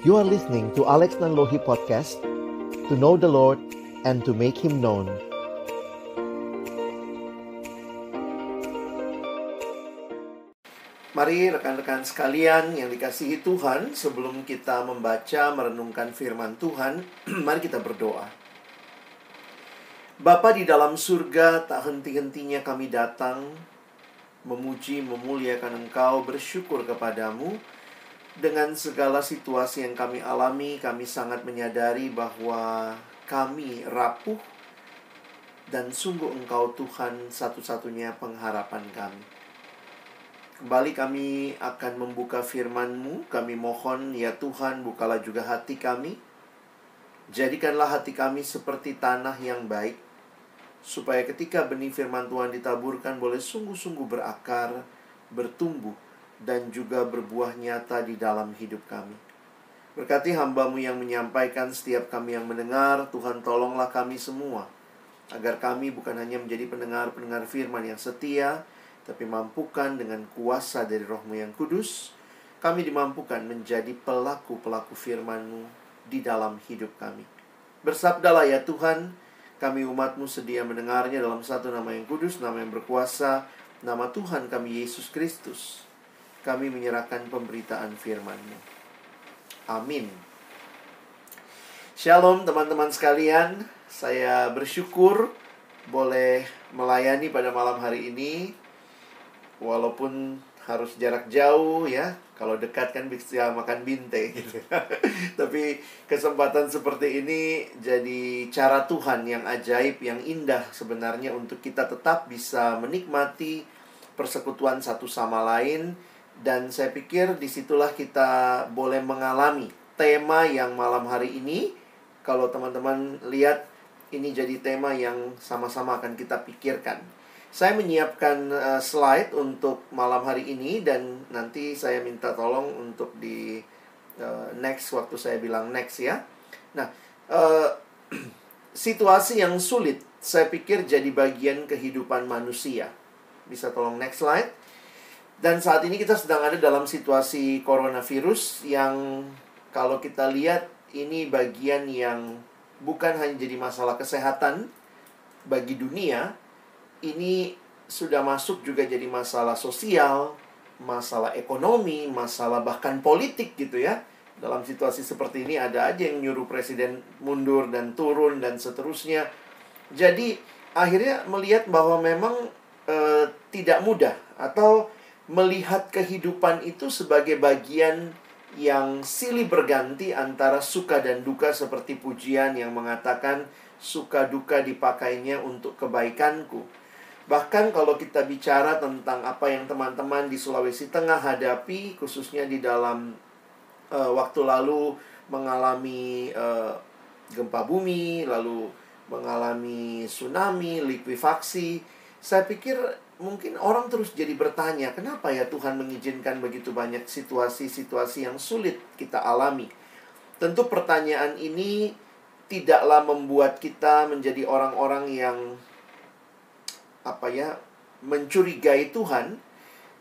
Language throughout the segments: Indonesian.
You are listening to Alex Nanlohi Podcast, to know the Lord and to make Him known. Mari rekan-rekan sekalian yang dikasihi Tuhan, sebelum kita membaca merenungkan firman Tuhan, mari kita berdoa. Bapa di dalam surga, tak henti-hentinya kami datang memuji, memuliakan Engkau, bersyukur kepadamu. Dengan segala situasi yang kami alami, kami sangat menyadari bahwa kami rapuh dan sungguh Engkau Tuhan satu-satunya pengharapan kami. Kembali kami akan membuka firman-Mu. Kami mohon ya Tuhan, bukalah juga hati kami. Jadikanlah hati kami seperti tanah yang baik, supaya ketika benih firman Tuhan ditaburkan boleh sungguh-sungguh berakar, bertumbuh, dan juga berbuah nyata di dalam hidup kami. Berkati hamba-Mu yang menyampaikan, setiap kami yang mendengar. Tuhan tolonglah kami semua, agar kami bukan hanya menjadi pendengar-pendengar firman yang setia, tapi mampukan dengan kuasa dari Roh-Mu yang kudus, kami dimampukan menjadi pelaku-pelaku firman-Mu di dalam hidup kami. Bersabdalah ya Tuhan, kami umat-Mu sedia mendengarnya dalam satu nama yang kudus, nama yang berkuasa, nama Tuhan kami Yesus Kristus. Kami menyerahkan pemberitaan firman-Mu. Amin. Shalom teman-teman sekalian. Saya bersyukur boleh melayani pada malam hari ini. Walaupun harus jarak jauh ya. Kalau dekat kan bisa makan binte gitu. Tapi kesempatan seperti ini jadi cara Tuhan yang ajaib, yang indah sebenarnya untuk kita tetap bisa menikmati persekutuan satu sama lain. Dan saya pikir disitulah kita boleh mengalami tema yang malam hari ini. Kalau teman-teman lihat, ini jadi tema yang sama-sama akan kita pikirkan. Saya menyiapkan slide untuk malam hari ini, dan nanti saya minta tolong untuk di next, waktu saya bilang next ya. Nah, situasi yang sulit saya pikir jadi bagian kehidupan manusia. Bisa tolong next slide. Dan saat ini kita sedang ada dalam situasi coronavirus yang kalau kita lihat ini bagian yang bukan hanya jadi masalah kesehatan bagi dunia, ini sudah masuk juga jadi masalah sosial, masalah ekonomi, masalah bahkan politik gitu ya. Dalam situasi seperti ini ada aja yang nyuruh presiden mundur dan turun dan seterusnya. Jadi akhirnya melihat bahwa memang tidak mudah, atau melihat kehidupan itu sebagai bagian yang silih berganti antara suka dan duka, seperti pujian yang mengatakan suka duka dipakainya untuk kebaikanku. Bahkan kalau kita bicara tentang apa yang teman-teman di Sulawesi Tengah hadapi, khususnya di dalam waktu lalu mengalami gempa bumi, lalu mengalami tsunami, likuifaksi, saya pikir mungkin orang terus jadi bertanya, kenapa ya Tuhan mengizinkan begitu banyak situasi-situasi yang sulit kita alami? Tentu pertanyaan ini tidaklah membuat kita menjadi orang-orang yang mencurigai Tuhan,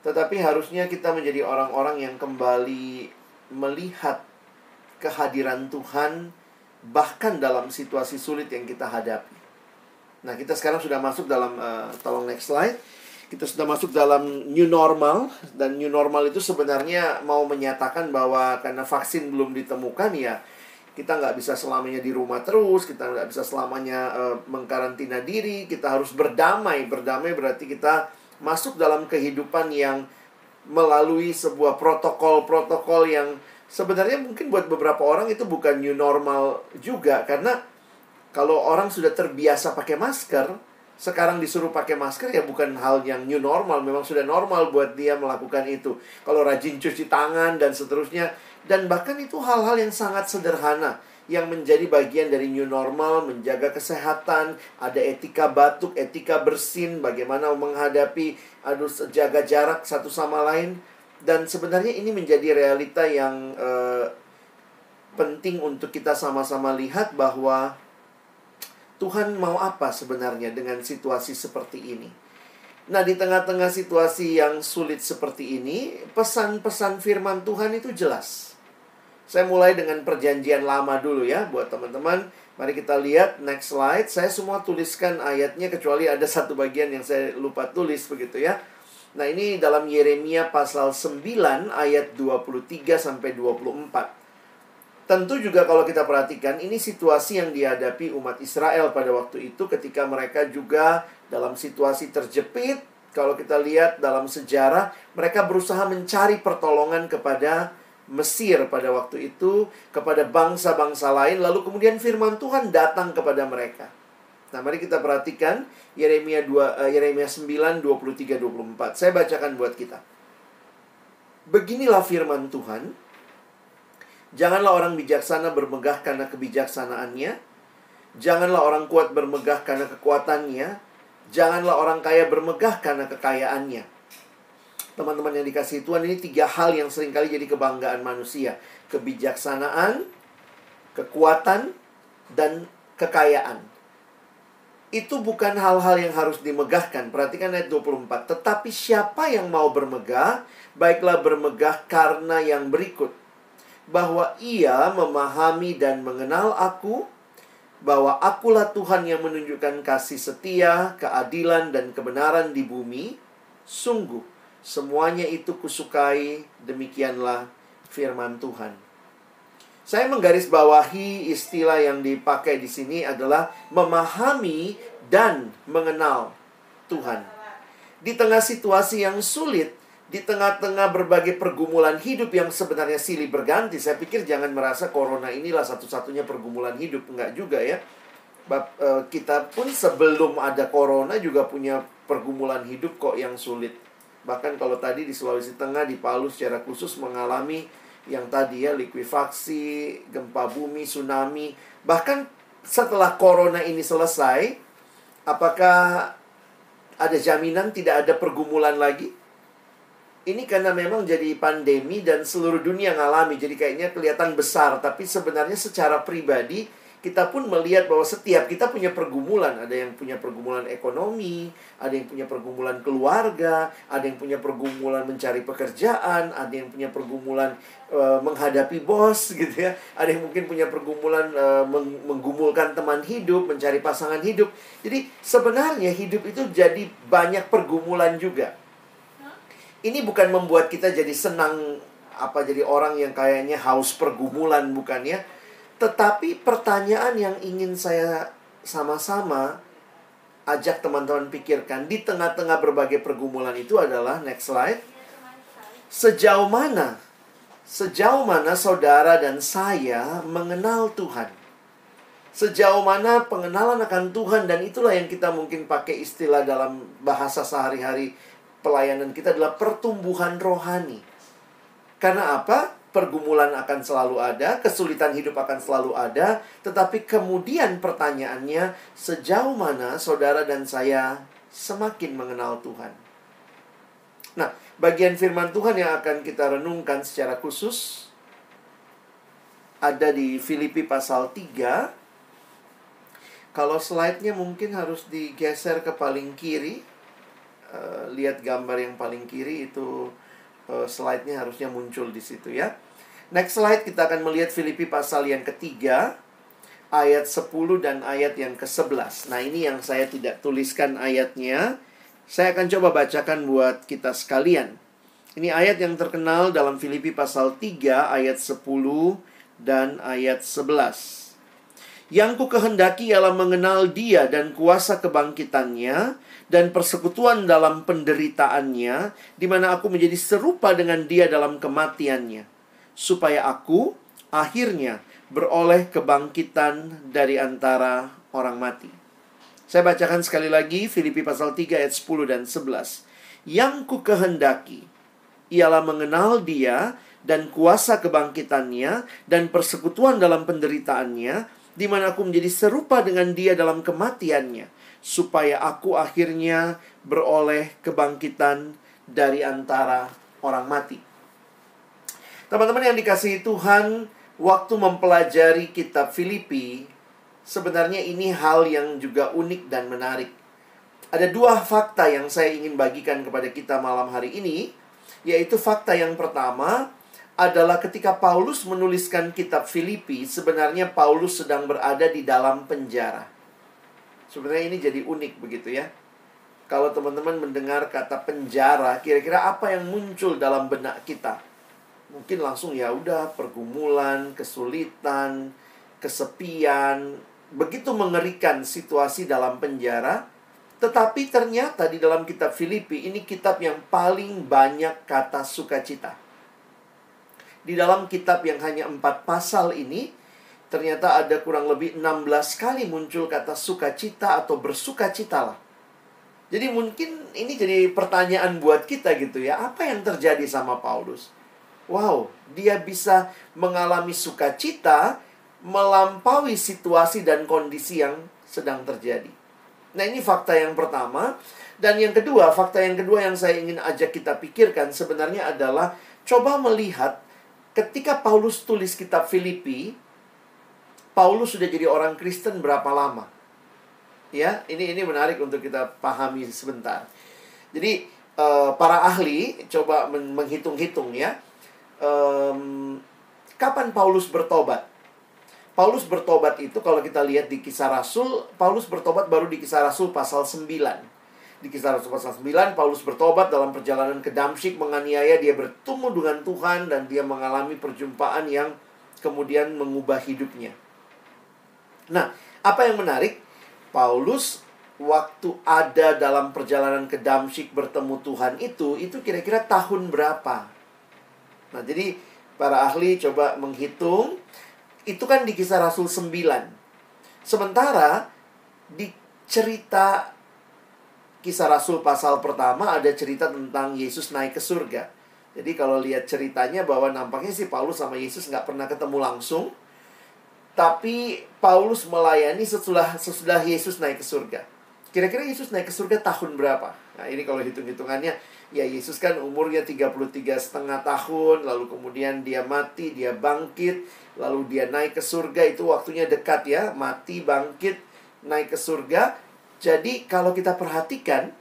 tetapi harusnya kita menjadi orang-orang yang kembali melihat kehadiran Tuhan bahkan dalam situasi sulit yang kita hadapi. Nah, kita sekarang sudah masuk dalam tolong next slide. Kita sudah masuk dalam new normal, dan new normal itu sebenarnya mau menyatakan bahwa karena vaksin belum ditemukan ya, kita nggak bisa selamanya di rumah terus, kita nggak bisa selamanya mengkarantina diri, kita harus berdamai. Berdamai berarti kita masuk dalam kehidupan yang melalui sebuah protokol-protokol yang sebenarnya mungkin buat beberapa orang itu bukan new normal juga. Karena kalau orang sudah terbiasa pakai masker, sekarang disuruh pakai masker ya bukan hal yang new normal, memang sudah normal buat dia melakukan itu. Kalau rajin cuci tangan dan seterusnya. Dan bahkan itu hal-hal yang sangat sederhana yang menjadi bagian dari new normal, menjaga kesehatan, ada etika batuk, etika bersin, bagaimana menghadapi, jaga jarak satu sama lain. Dan sebenarnya ini menjadi realita yang penting untuk kita sama-sama lihat bahwa Tuhan mau apa sebenarnya dengan situasi seperti ini. Nah, di tengah-tengah situasi yang sulit seperti ini, pesan-pesan firman Tuhan itu jelas. Saya mulai dengan perjanjian lama dulu ya, buat teman-teman. Mari kita lihat next slide. Saya semua tuliskan ayatnya kecuali ada satu bagian yang saya lupa tulis begitu ya. Nah, ini dalam Yeremia pasal 9 ayat 23 sampai 24. Tentu juga kalau kita perhatikan, ini situasi yang dihadapi umat Israel pada waktu itu ketika mereka juga dalam situasi terjepit. Kalau kita lihat dalam sejarah, mereka berusaha mencari pertolongan kepada Mesir pada waktu itu, kepada bangsa-bangsa lain, lalu kemudian firman Tuhan datang kepada mereka. Nah, mari kita perhatikan Yeremia 9, 23, 24. Saya bacakan buat kita. Beginilah firman Tuhan. Janganlah orang bijaksana bermegah karena kebijaksanaannya. Janganlah orang kuat bermegah karena kekuatannya. Janganlah orang kaya bermegah karena kekayaannya. Teman-teman yang dikasihi Tuhan, ini 3 hal yang seringkali jadi kebanggaan manusia. Kebijaksanaan, kekuatan, dan kekayaan. Itu bukan hal-hal yang harus dimegahkan. Perhatikan ayat 24. Tetapi siapa yang mau bermegah, baiklah bermegah karena yang berikut. Bahwa ia memahami dan mengenal aku, bahwa akulah Tuhan yang menunjukkan kasih setia, keadilan, dan kebenaran di bumi. Sungguh, semuanya itu kusukai, demikianlah firman Tuhan. Saya menggarisbawahi istilah yang dipakai di sini adalah memahami dan mengenal Tuhan. Di tengah situasi yang sulit, di tengah-tengah berbagai pergumulan hidup yang sebenarnya silih berganti. Saya pikir jangan merasa corona inilah satu-satunya pergumulan hidup. Enggak juga ya. Kita pun sebelum ada corona juga punya pergumulan hidup kok yang sulit. Bahkan kalau tadi di Sulawesi Tengah, di Palu secara khusus mengalami yang tadi ya, likuifaksi, gempa bumi, tsunami. Bahkan setelah corona ini selesai, apakah ada jaminan tidak ada pergumulan lagi? Ini karena memang jadi pandemi dan seluruh dunia ngalami. Jadi kayaknya kelihatan besar. Tapi sebenarnya secara pribadi, kita pun melihat bahwa setiap kita punya pergumulan. Ada yang punya pergumulan ekonomi, ada yang punya pergumulan keluarga, ada yang punya pergumulan mencari pekerjaan, ada yang punya pergumulan menghadapi bos gitu ya. Ada yang mungkin punya pergumulan menggumulkan teman hidup, mencari pasangan hidup. Jadi sebenarnya hidup itu jadi banyak pergumulan juga. Ini bukan membuat kita jadi senang, jadi orang yang kayaknya haus pergumulan, bukan ya. Tetapi pertanyaan yang ingin saya sama-sama ajak teman-teman pikirkan di tengah-tengah berbagai pergumulan itu adalah, next slide. Sejauh mana saudara dan saya mengenal Tuhan? Sejauh mana pengenalan akan Tuhan, dan itulah yang kita mungkin pakai istilah dalam bahasa sehari-hari pelayanan kita adalah pertumbuhan rohani. Karena apa? Pergumulan akan selalu ada, kesulitan hidup akan selalu ada, tetapi kemudian pertanyaannya, sejauh mana saudara dan saya semakin mengenal Tuhan? Nah, bagian firman Tuhan yang akan kita renungkan secara khusus ada di Filipi pasal 3. Kalau slide-nya mungkin harus digeser ke paling kiri. Lihat gambar yang paling kiri itu, slide-nya harusnya muncul di situ ya. Next slide, kita akan melihat Filipi pasal yang ketiga, ayat 10 dan ayat yang ke-11. Nah, ini yang saya tidak tuliskan ayatnya. Saya akan coba bacakan buat kita sekalian. Ini ayat yang terkenal dalam Filipi pasal 3 ayat 10 dan ayat 11. Yang ku kehendaki ialah mengenal Dia dan kuasa kebangkitannya dan persekutuan dalam penderitaannya, di mana aku menjadi serupa dengan Dia dalam kematiannya, supaya aku akhirnya beroleh kebangkitan dari antara orang mati. Saya bacakan sekali lagi Filipi pasal 3 ayat 10 dan 11. Yang ku kehendaki ialah mengenal Dia dan kuasa kebangkitannya dan persekutuan dalam penderitaannya, di mana aku menjadi serupa dengan Dia dalam kematiannya, supaya aku akhirnya beroleh kebangkitan dari antara orang mati. Teman-teman yang dikasihi Tuhan, waktu mempelajari kitab Filipi, sebenarnya ini hal yang juga unik dan menarik. Ada 2 fakta yang saya ingin bagikan kepada kita malam hari ini, yaitu fakta yang pertama, adalah ketika Paulus menuliskan kitab Filipi, sebenarnya Paulus sedang berada di dalam penjara. Sebenarnya ini jadi unik begitu ya. Kalau teman-teman mendengar kata penjara, kira-kira apa yang muncul dalam benak kita? Mungkin langsung ya udah pergumulan, kesulitan, kesepian, begitu mengerikan situasi dalam penjara. Tetapi ternyata di dalam kitab Filipi, ini kitab yang paling banyak kata sukacita. Di dalam kitab yang hanya 4 pasal ini, ternyata ada kurang lebih 16 kali muncul kata sukacita atau bersukacitalah. Jadi mungkin ini jadi pertanyaan buat kita gitu ya. Apa yang terjadi sama Paulus? Wow, dia bisa mengalami sukacita melampaui situasi dan kondisi yang sedang terjadi. Nah, ini fakta yang pertama. Dan yang kedua, fakta yang kedua yang saya ingin ajak kita pikirkan sebenarnya adalah coba melihat ketika Paulus tulis kitab Filipi, Paulus sudah jadi orang Kristen berapa lama? Ya, ini menarik untuk kita pahami sebentar. Jadi, para ahli coba menghitung-hitung ya. Kapan Paulus bertobat? Paulus bertobat itu kalau kita lihat di Kisah Rasul, Paulus bertobat baru di Kisah Rasul pasal 9. Di Kisah Rasul pasal 9, Paulus bertobat dalam perjalanan ke Damsyik, menganiaya, dia bertemu dengan Tuhan, dan dia mengalami perjumpaan yang kemudian mengubah hidupnya. Nah, apa yang menarik? Paulus waktu ada dalam perjalanan ke Damsyik bertemu Tuhan itu kira-kira tahun berapa? Nah, jadi para ahli coba menghitung. Itu kan di Kisah Rasul 9. Sementara di cerita Kisah Rasul pasal pertama ada cerita tentang Yesus naik ke surga. Jadi kalau lihat ceritanya bahwa nampaknya sih Paulus sama Yesus nggak pernah ketemu langsung. Tapi Paulus melayani sesudah Yesus naik ke surga. Kira-kira Yesus naik ke surga tahun berapa? Nah, ini kalau hitung-hitungannya, ya Yesus kan umurnya 33,5 tahun, lalu kemudian dia mati, dia bangkit, lalu dia naik ke surga, itu waktunya dekat ya, mati, bangkit, naik ke surga. Jadi kalau kita perhatikan,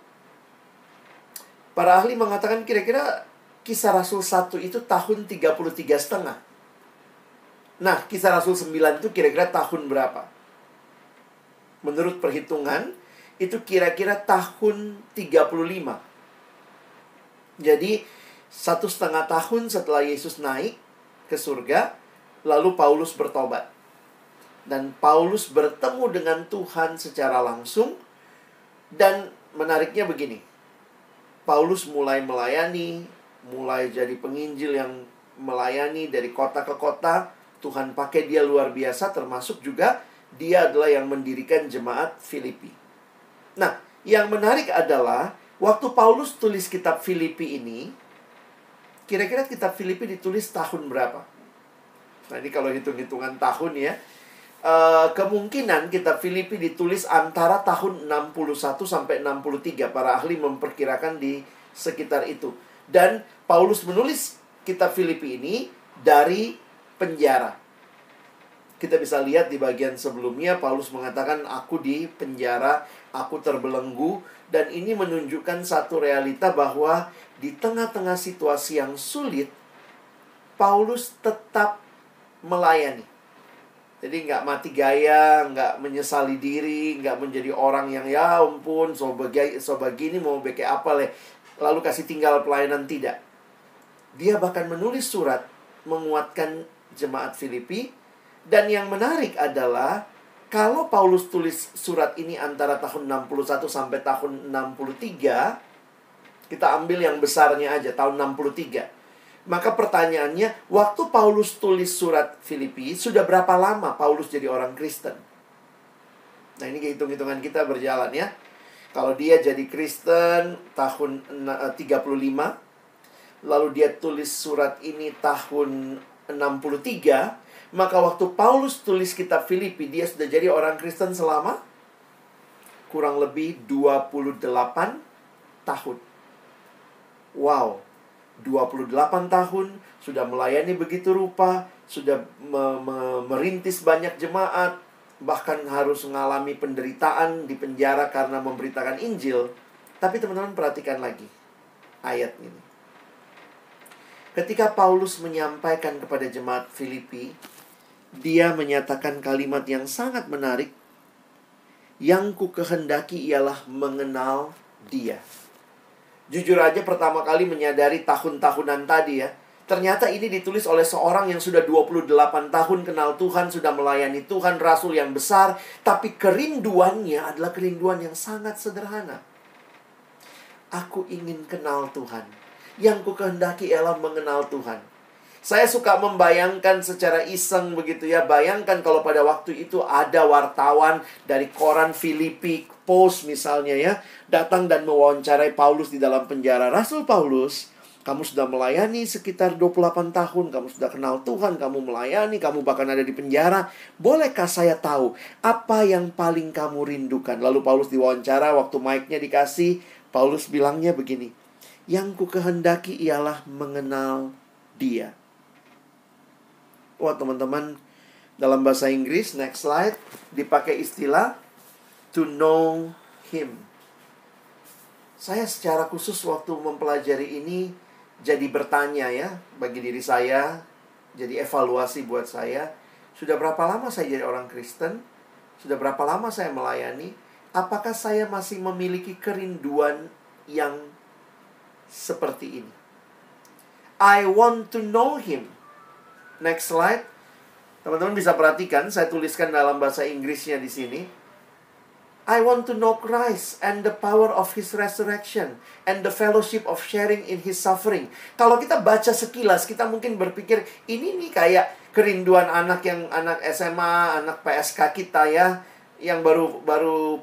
para ahli mengatakan kira-kira Kisah Rasul 1 itu tahun 33,5. Nah, Kisah Rasul 9 itu kira-kira tahun berapa? Menurut perhitungan, itu kira-kira tahun 35. Jadi, 1,5 tahun setelah Yesus naik ke surga, lalu Paulus bertobat. Dan Paulus bertemu dengan Tuhan secara langsung. Dan menariknya begini, Paulus mulai melayani, mulai jadi penginjil yang melayani dari kota ke kota. Tuhan pakai dia luar biasa, termasuk juga dia adalah yang mendirikan jemaat Filipi. Nah, yang menarik adalah waktu Paulus tulis kitab Filipi ini, kira-kira kitab Filipi ditulis tahun berapa? Nah, ini kalau hitung-hitungan tahun ya, kemungkinan kitab Filipi ditulis antara tahun 61 sampai 63. Para ahli memperkirakan di sekitar itu. Dan Paulus menulis kitab Filipi ini dari penjara. Kita bisa lihat di bagian sebelumnya, Paulus mengatakan, aku di penjara, aku terbelenggu. Dan ini menunjukkan satu realita bahwa di tengah-tengah situasi yang sulit, Paulus tetap melayani. Jadi nggak mati gaya, nggak menyesali diri, nggak menjadi orang yang ya ampun, so begini mau beke apa leh, lalu kasih tinggal pelayanan, tidak. Dia bahkan menulis surat menguatkan jemaat Filipi. Dan yang menarik adalah kalau Paulus tulis surat ini antara tahun 61 sampai tahun 63, kita ambil yang besarnya aja, tahun 63. Maka pertanyaannya, waktu Paulus tulis surat Filipi, sudah berapa lama Paulus jadi orang Kristen? Nah, ini hitung-hitungan kita berjalan ya. Kalau dia jadi Kristen tahun 35, lalu dia tulis surat ini tahun 63, maka waktu Paulus tulis kitab Filipi, dia sudah jadi orang Kristen selama kurang lebih 28 tahun. Wow, 28 tahun, sudah melayani begitu rupa, sudah merintis banyak jemaat, bahkan harus mengalami penderitaan di penjara karena memberitakan Injil. Tapi teman-teman perhatikan lagi ayat ini. Ketika Paulus menyampaikan kepada jemaat Filipi, dia menyatakan kalimat yang sangat menarik. Yang ku kehendaki ialah mengenal Dia. Jujur aja pertama kali menyadari tahun-tahunan tadi ya. Ternyata ini ditulis oleh seorang yang sudah 28 tahun kenal Tuhan, sudah melayani Tuhan, rasul yang besar. Tapi kerinduannya adalah kerinduan yang sangat sederhana. Aku ingin kenal Tuhan. Yang ku kehendaki ialah mengenal Tuhan. Saya suka membayangkan secara iseng begitu ya. Bayangkan kalau pada waktu itu ada wartawan dari koran Filipi Post misalnya ya, datang dan mewawancarai Paulus di dalam penjara. Rasul Paulus, kamu sudah melayani sekitar 28 tahun, kamu sudah kenal Tuhan, kamu melayani, kamu bahkan ada di penjara. Bolehkah saya tahu apa yang paling kamu rindukan? Lalu Paulus diwawancara, waktu mic-nya dikasih, Paulus bilangnya begini, yang ku kehendaki ialah mengenal Dia. Wah teman-teman, dalam bahasa Inggris, next slide, dipakai istilah to know Him. Saya secara khusus waktu mempelajari ini jadi bertanya ya, bagi diri saya, jadi evaluasi buat saya. Sudah berapa lama saya jadi orang Kristen? Sudah berapa lama saya melayani? Apakah saya masih memiliki kerinduan yang seperti ini? I want to know Him. Next slide. Teman-teman bisa perhatikan, saya tuliskan dalam bahasa Inggrisnya di sini. I want to know Christ and the power of His resurrection and the fellowship of sharing in His suffering. Kalau kita baca sekilas, kita mungkin berpikir ini nih kayak kerinduan anak SMA, anak PSK kita ya, yang baru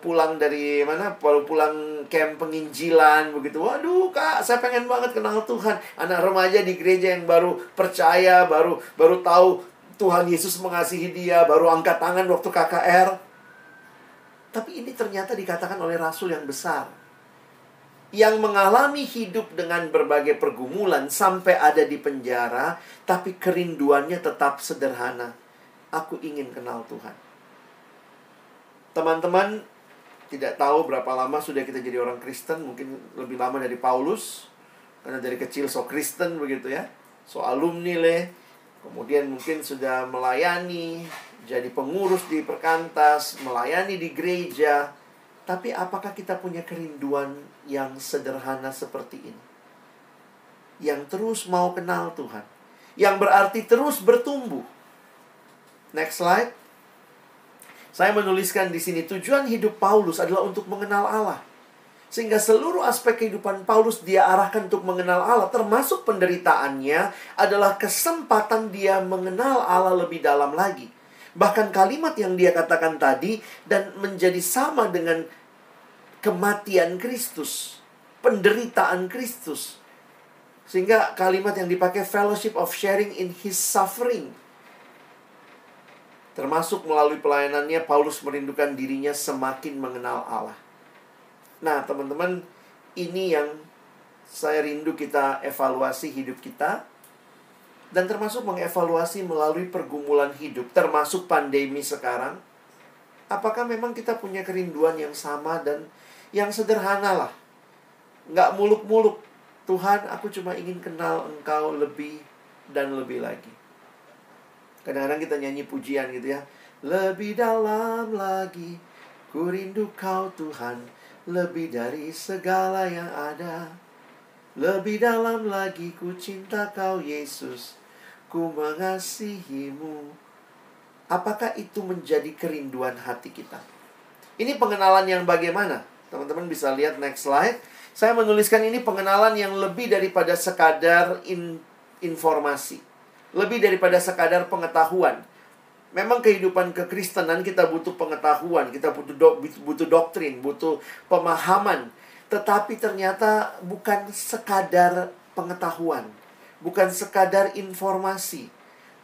pulang dari mana? Baru pulang camp penginjilan begitu. Waduh, Kak, saya pengen banget kenal Tuhan. Anak remaja di gereja yang baru percaya, baru tahu Tuhan Yesus mengasihi dia, baru angkat tangan waktu KKR. Tapi ini ternyata dikatakan oleh rasul yang besar, yang mengalami hidup dengan berbagai pergumulan sampai ada di penjara, tapi kerinduannya tetap sederhana. Aku ingin kenal Tuhan. Teman-teman, tidak tahu berapa lama sudah kita jadi orang Kristen. Mungkin lebih lama dari Paulus, karena dari kecil so Kristen begitu ya. So alumni kemudian mungkin sudah melayani, jadi pengurus di perkantas, melayani di gereja. Tapi apakah kita punya kerinduan yang sederhana seperti ini? Yang terus mau kenal Tuhan, yang berarti terus bertumbuh. Next slide. Saya menuliskan di sini, tujuan hidup Paulus adalah untuk mengenal Allah. Sehingga seluruh aspek kehidupan Paulus dia arahkan untuk mengenal Allah, termasuk penderitaannya adalah kesempatan dia mengenal Allah lebih dalam lagi. Bahkan kalimat yang dia katakan tadi, dan menjadi sama dengan kematian Kristus, penderitaan Kristus. Sehingga kalimat yang dipakai fellowship of sharing in His suffering. Termasuk melalui pelayanannya, Paulus merindukan dirinya semakin mengenal Allah. Nah, teman-teman, ini yang saya rindu kita evaluasi hidup kita. Dan termasuk mengevaluasi melalui pergumulan hidup, termasuk pandemi sekarang. Apakah memang kita punya kerinduan yang sama dan yang sederhana lah. Nggak muluk-muluk. Tuhan, aku cuma ingin kenal Engkau lebih dan lebih lagi. Kadang-kadang kita nyanyi pujian gitu ya. Lebih dalam lagi, ku rindu Kau Tuhan, lebih dari segala yang ada. Lebih dalam lagi, ku cinta Kau Yesus, ku mengasihimu. Apakah itu menjadi kerinduan hati kita? Ini pengenalan yang bagaimana? Teman-teman bisa lihat next slide. Saya menuliskan ini pengenalan yang lebih daripada sekadar informasi. Lebih daripada sekadar pengetahuan. Memang kehidupan kekristenan kita butuh pengetahuan, kita butuh doktrin, butuh pemahaman. Tetapi ternyata bukan sekadar pengetahuan, bukan sekadar informasi.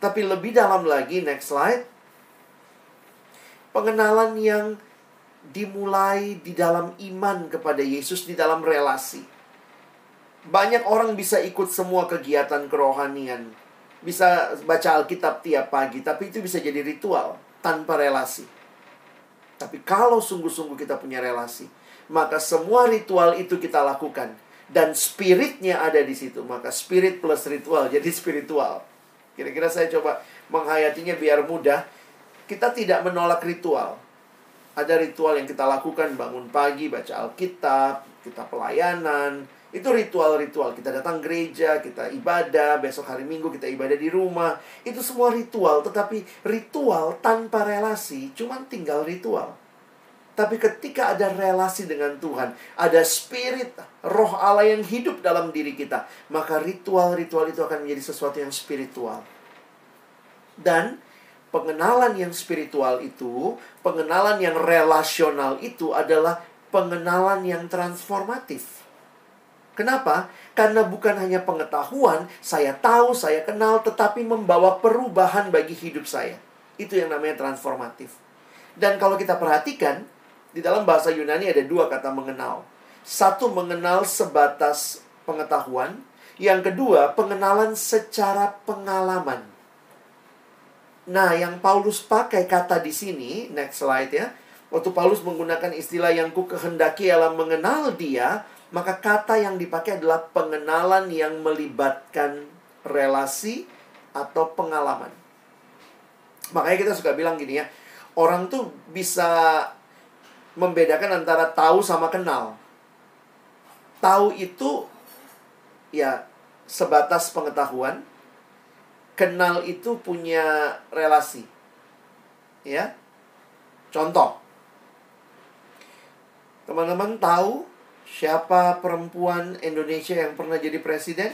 Tapi lebih dalam lagi, next slide. Pengenalan yang dimulai di dalam iman kepada Yesus, di dalam relasi. Banyak orang bisa ikut semua kegiatan kerohanian, bisa baca Alkitab tiap pagi, tapi itu bisa jadi ritual tanpa relasi. Tapi kalau sungguh-sungguh kita punya relasi, maka semua ritual itu kita lakukan dan spiritnya ada di situ. Maka spirit plus ritual jadi spiritual. Kira-kira saya coba menghayatinya biar mudah. Kita tidak menolak ritual. Ada ritual yang kita lakukan, bangun pagi, baca Alkitab, kita pelayanan. Itu ritual-ritual. Kita datang gereja, kita ibadah, besok hari Minggu kita ibadah di rumah. Itu semua ritual, tetapi ritual tanpa relasi cuman tinggal ritual. Tapi ketika ada relasi dengan Tuhan, ada spirit, roh Allah yang hidup dalam diri kita, maka ritual-ritual itu akan menjadi sesuatu yang spiritual. Dan pengenalan yang spiritual itu, pengenalan yang relasional itu adalah pengenalan yang transformatif. Kenapa? Karena bukan hanya pengetahuan, saya tahu, saya kenal, tetapi membawa perubahan bagi hidup saya. Itu yang namanya transformatif. Dan kalau kita perhatikan, di dalam bahasa Yunani ada dua kata mengenal. Satu, mengenal sebatas pengetahuan. Yang kedua, pengenalan secara pengalaman. Nah, yang Paulus pakai kata di sini, next slide ya. Waktu Paulus menggunakan istilah yang ku kehendaki ialah mengenal dia, maka kata yang dipakai adalah pengenalan yang melibatkan relasi atau pengalaman. Makanya kita suka bilang gini ya, orang tuh bisa membedakan antara tahu sama kenal. Tahu itu ya sebatas pengetahuan. Kenal itu punya relasi. Ya. Contoh. Teman-teman tahu siapa perempuan Indonesia yang pernah jadi presiden?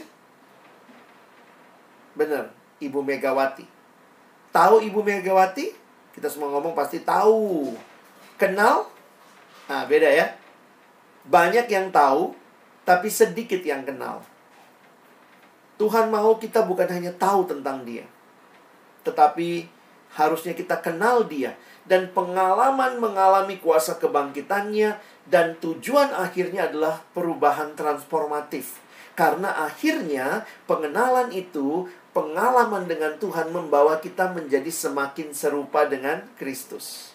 Benar, Ibu Megawati. Tahu Ibu Megawati? Kita semua ngomong pasti tahu. Kenal? Nah, beda ya. Banyak yang tahu, tapi sedikit yang kenal. Tuhan mau kita bukan hanya tahu tentang dia, tetapi harusnya kita kenal dia. Dan pengalaman mengalami kuasa kebangkitannya. Dan tujuan akhirnya adalah perubahan transformatif. Karena akhirnya pengenalan itu, pengalaman dengan Tuhan membawa kita menjadi semakin serupa dengan Kristus.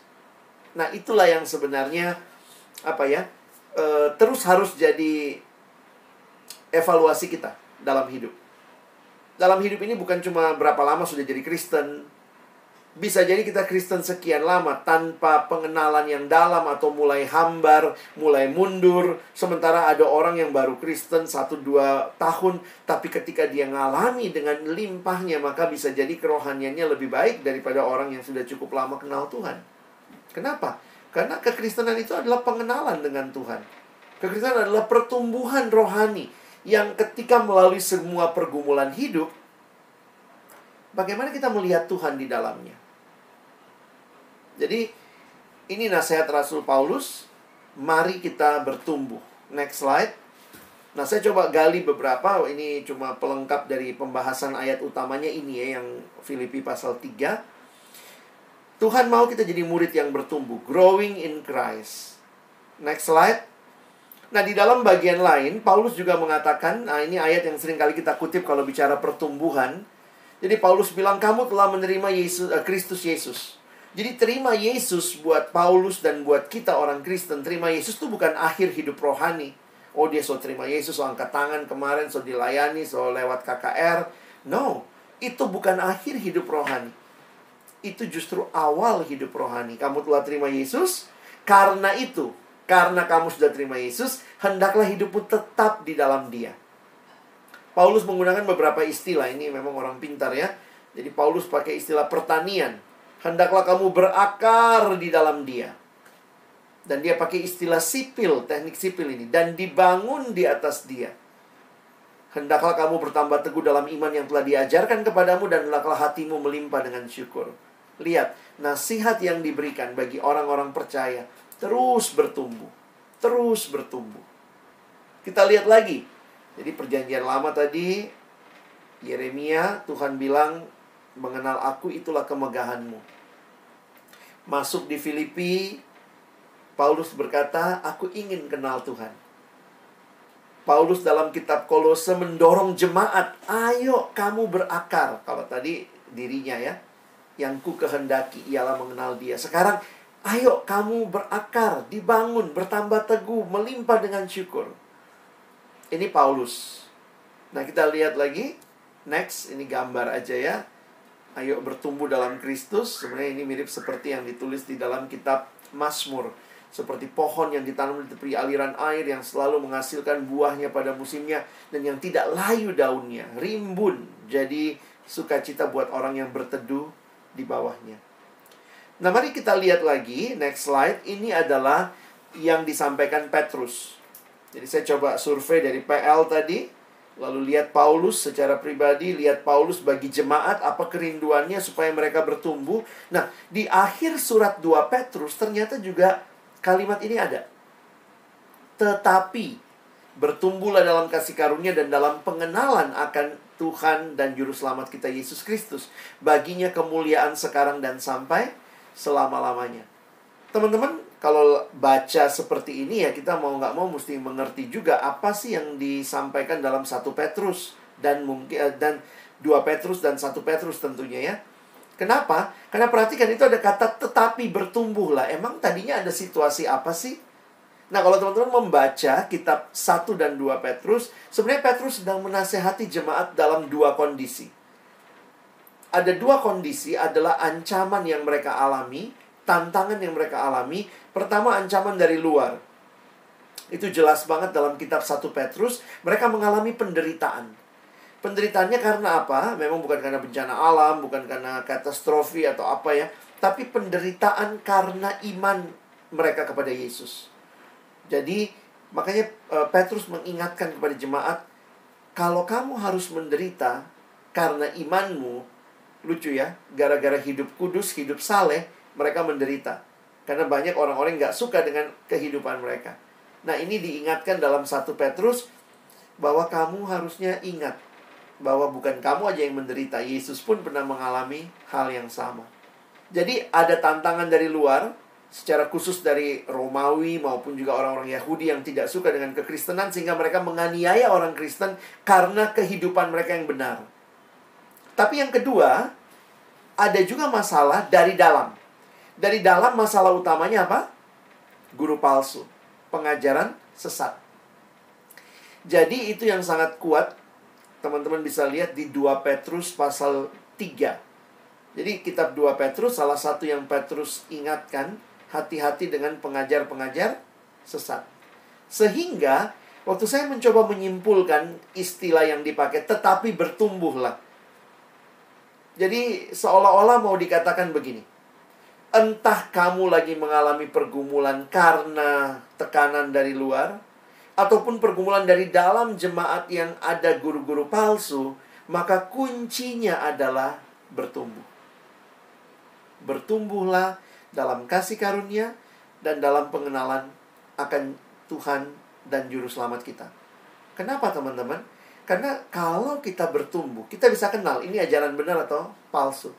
Nah, itulah yang sebenarnya terus harus jadi evaluasi kita dalam hidup. Dalam hidup ini bukan cuma berapa lama sudah jadi Kristen. Bisa jadi kita Kristen sekian lama tanpa pengenalan yang dalam atau mulai hambar, mulai mundur. Sementara ada orang yang baru Kristen 1-2 tahun, tapi ketika dia ngalami dengan limpahnya, maka bisa jadi kerohaniannya lebih baik daripada orang yang sudah cukup lama kenal Tuhan. Kenapa? Karena kekristenan itu adalah pengenalan dengan Tuhan. Kekristenan adalah pertumbuhan rohani yang ketika melalui semua pergumulan hidup, bagaimana kita melihat Tuhan di dalamnya. Jadi, ini nasihat Rasul Paulus. Mari kita bertumbuh. Next slide. Nah, saya coba gali beberapa. Ini cuma pelengkap dari pembahasan ayat utamanya ini ya, yang Filipi pasal 3. Tuhan mau kita jadi murid yang bertumbuh. Growing in Christ. Next slide. Nah, di dalam bagian lain, Paulus juga mengatakan, nah ini ayat yang sering kali kita kutip kalau bicara pertumbuhan. Jadi Paulus bilang, kamu telah menerima Kristus Yesus. Jadi terima Yesus buat Paulus dan buat kita orang Kristen. Terima Yesus itu bukan akhir hidup rohani. Oh, dia so terima Yesus, so angkat tangan kemarin, so dilayani, so lewat KKR. No, itu bukan akhir hidup rohani. Itu justru awal hidup rohani. Kamu telah terima Yesus, karena itu, karena kamu sudah terima Yesus, hendaklah hidupmu tetap di dalam dia. Paulus menggunakan beberapa istilah. Ini memang orang pintar ya. Jadi Paulus pakai istilah pertanian. Hendaklah kamu berakar di dalam dia. Dan dia pakai istilah sipil, teknik sipil ini. Dan dibangun di atas dia. Hendaklah kamu bertambah teguh dalam iman yang telah diajarkan kepadamu. Dan hendaklah hatimu melimpah dengan syukur. Lihat, nasihat yang diberikan bagi orang-orang percaya terus bertumbuh. Terus bertumbuh. Kita lihat lagi. Jadi perjanjian lama tadi, Yeremia, Tuhan bilang, mengenal aku itulah kemegahanmu. Masuk di Filipi, Paulus berkata, aku ingin kenal Tuhan. Paulus dalam kitab Kolose mendorong jemaat, ayo kamu berakar. Kalau tadi dirinya ya, yang ku kehendaki ialah mengenal dia. Sekarang, ayo kamu berakar, dibangun, bertambah teguh, melimpah dengan syukur. Ini Paulus. Nah, kita lihat lagi. Next, ini gambar aja ya. Ayo bertumbuh dalam Kristus. Sebenarnya ini mirip seperti yang ditulis di dalam kitab Mazmur. Seperti pohon yang ditanam di tepi aliran air yang selalu menghasilkan buahnya pada musimnya dan yang tidak layu daunnya, rimbun. Jadi sukacita buat orang yang berteduh di bawahnya. Nah, mari kita lihat lagi, next slide. Ini adalah yang disampaikan Petrus. Jadi saya coba survei dari PL tadi. Lalu lihat Paulus secara pribadi, lihat Paulus bagi jemaat, apa kerinduannya supaya mereka bertumbuh. Nah, di akhir surat 2 Petrus ternyata juga kalimat ini ada. Tetapi bertumbuhlah dalam kasih karunia dan dalam pengenalan akan Tuhan dan Juru Selamat kita Yesus Kristus. Baginya kemuliaan sekarang dan sampai selama-lamanya. Teman-teman, kalau baca seperti ini ya kita mau nggak mau mesti mengerti juga apa sih yang disampaikan dalam 1 Petrus dan mungkin dan 2 Petrus dan 1 Petrus tentunya ya. Kenapa? Karena perhatikan itu ada kata tetapi bertumbuhlah. Emang tadinya ada situasi apa sih? Nah, kalau teman-teman membaca kitab 1 dan 2 Petrus, sebenarnya Petrus sedang menasehati jemaat dalam 2 kondisi. Ada 2 kondisi, adalah ancaman yang mereka alami, tantangan yang mereka alami. Pertama, ancaman dari luar. Itu jelas banget dalam kitab 1 Petrus. Mereka mengalami penderitaan. Penderitaannya karena apa? Memang bukan karena bencana alam, bukan karena katastrofi atau apa ya. Tapi penderitaan karena iman mereka kepada Yesus. Jadi, makanya Petrus mengingatkan kepada jemaat, kalau kamu harus menderita karena imanmu, lucu ya, gara-gara hidup kudus, hidup saleh, mereka menderita. Karena banyak orang-orang yang gak suka dengan kehidupan mereka. Nah, ini diingatkan dalam 1 Petrus bahwa kamu harusnya ingat bahwa bukan kamu aja yang menderita. Yesus pun pernah mengalami hal yang sama. Jadi ada tantangan dari luar, secara khusus dari Romawi maupun juga orang-orang Yahudi yang tidak suka dengan kekristenan, sehingga mereka menganiaya orang Kristen karena kehidupan mereka yang benar. Tapi yang kedua, ada juga masalah dari dalam. Dari dalam masalah utamanya apa? Guru palsu, pengajaran sesat. Jadi itu yang sangat kuat. Teman-teman bisa lihat di 2 Petrus pasal 3. Jadi kitab 2 Petrus, salah satu yang Petrus ingatkan, hati-hati dengan pengajar-pengajar sesat. Sehingga waktu saya mencoba menyimpulkan istilah yang dipakai, tetapi bertumbuhlah. Jadi seolah-olah mau dikatakan begini. Entah kamu lagi mengalami pergumulan karena tekanan dari luar, ataupun pergumulan dari dalam jemaat yang ada guru-guru palsu, maka kuncinya adalah bertumbuh. Bertumbuhlah dalam kasih karunia dan dalam pengenalan akan Tuhan dan Juru Selamat kita. Kenapa teman-teman? Karena kalau kita bertumbuh, kita bisa kenal ini ajaran benar atau palsu.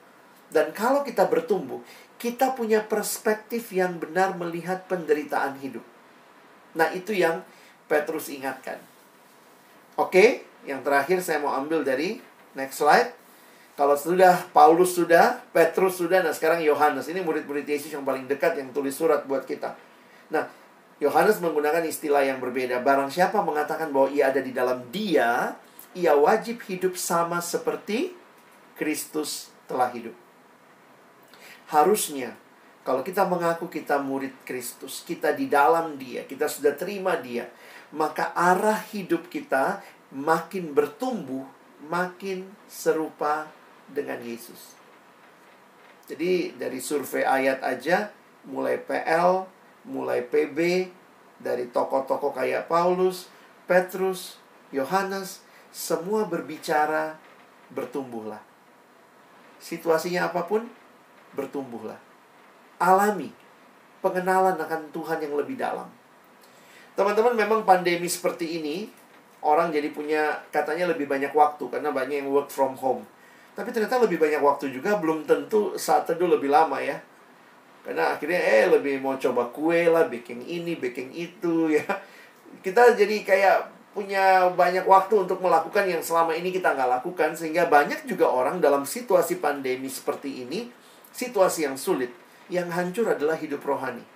Dan kalau kita bertumbuh, kita punya perspektif yang benar melihat penderitaan hidup. Nah, itu yang Petrus ingatkan. Oke, yang terakhir saya mau ambil dari next slide. Kalau sudah, Paulus sudah, Petrus sudah, nah sekarang Yohanes. Ini murid-murid Yesus yang paling dekat yang tulis surat buat kita. Nah, Yohanes menggunakan istilah yang berbeda. Barang siapa mengatakan bahwa ia ada di dalam dia, ia wajib hidup sama seperti Kristus telah hidup. Harusnya, kalau kita mengaku kita murid Kristus, kita di dalam dia, kita sudah terima dia, maka arah hidup kita makin bertumbuh, makin serupa dengan Yesus. Jadi dari survei ayat aja, mulai PL, mulai PB, dari tokoh-tokoh kayak Paulus, Petrus, Yohanes, semua berbicara bertumbuhlah. Situasinya apapun, bertumbuhlah. Alami pengenalan akan Tuhan yang lebih dalam. Teman-teman, memang pandemi seperti ini, orang jadi punya katanya lebih banyak waktu karena banyak yang work from home. Tapi ternyata lebih banyak waktu juga belum tentu saat teduh lebih lama ya. Karena akhirnya lebih mau coba kue lah, baking ini, baking itu ya. Kita jadi kayak punya banyak waktu untuk melakukan yang selama ini kita nggak lakukan. Sehingga banyak juga orang dalam situasi pandemi seperti ini, situasi yang sulit, yang hancur adalah hidup rohani.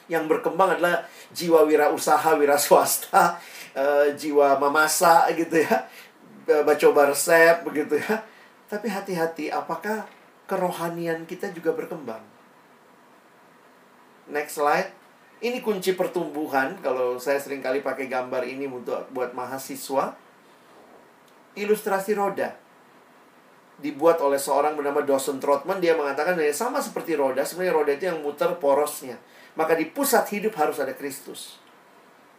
Yang berkembang adalah jiwa wirausaha, wira swasta, jiwa memasak gitu ya, coba resep begitu ya. Tapi hati-hati, apakah kerohanian kita juga berkembang? Next slide. Ini kunci pertumbuhan. Kalau saya sering kali pakai gambar ini buat mahasiswa. Ilustrasi roda dibuat oleh seorang bernama Dawson Trotman. Dia mengatakan sama seperti roda. Sebenarnya roda itu yang muter porosnya. Maka di pusat hidup harus ada Kristus.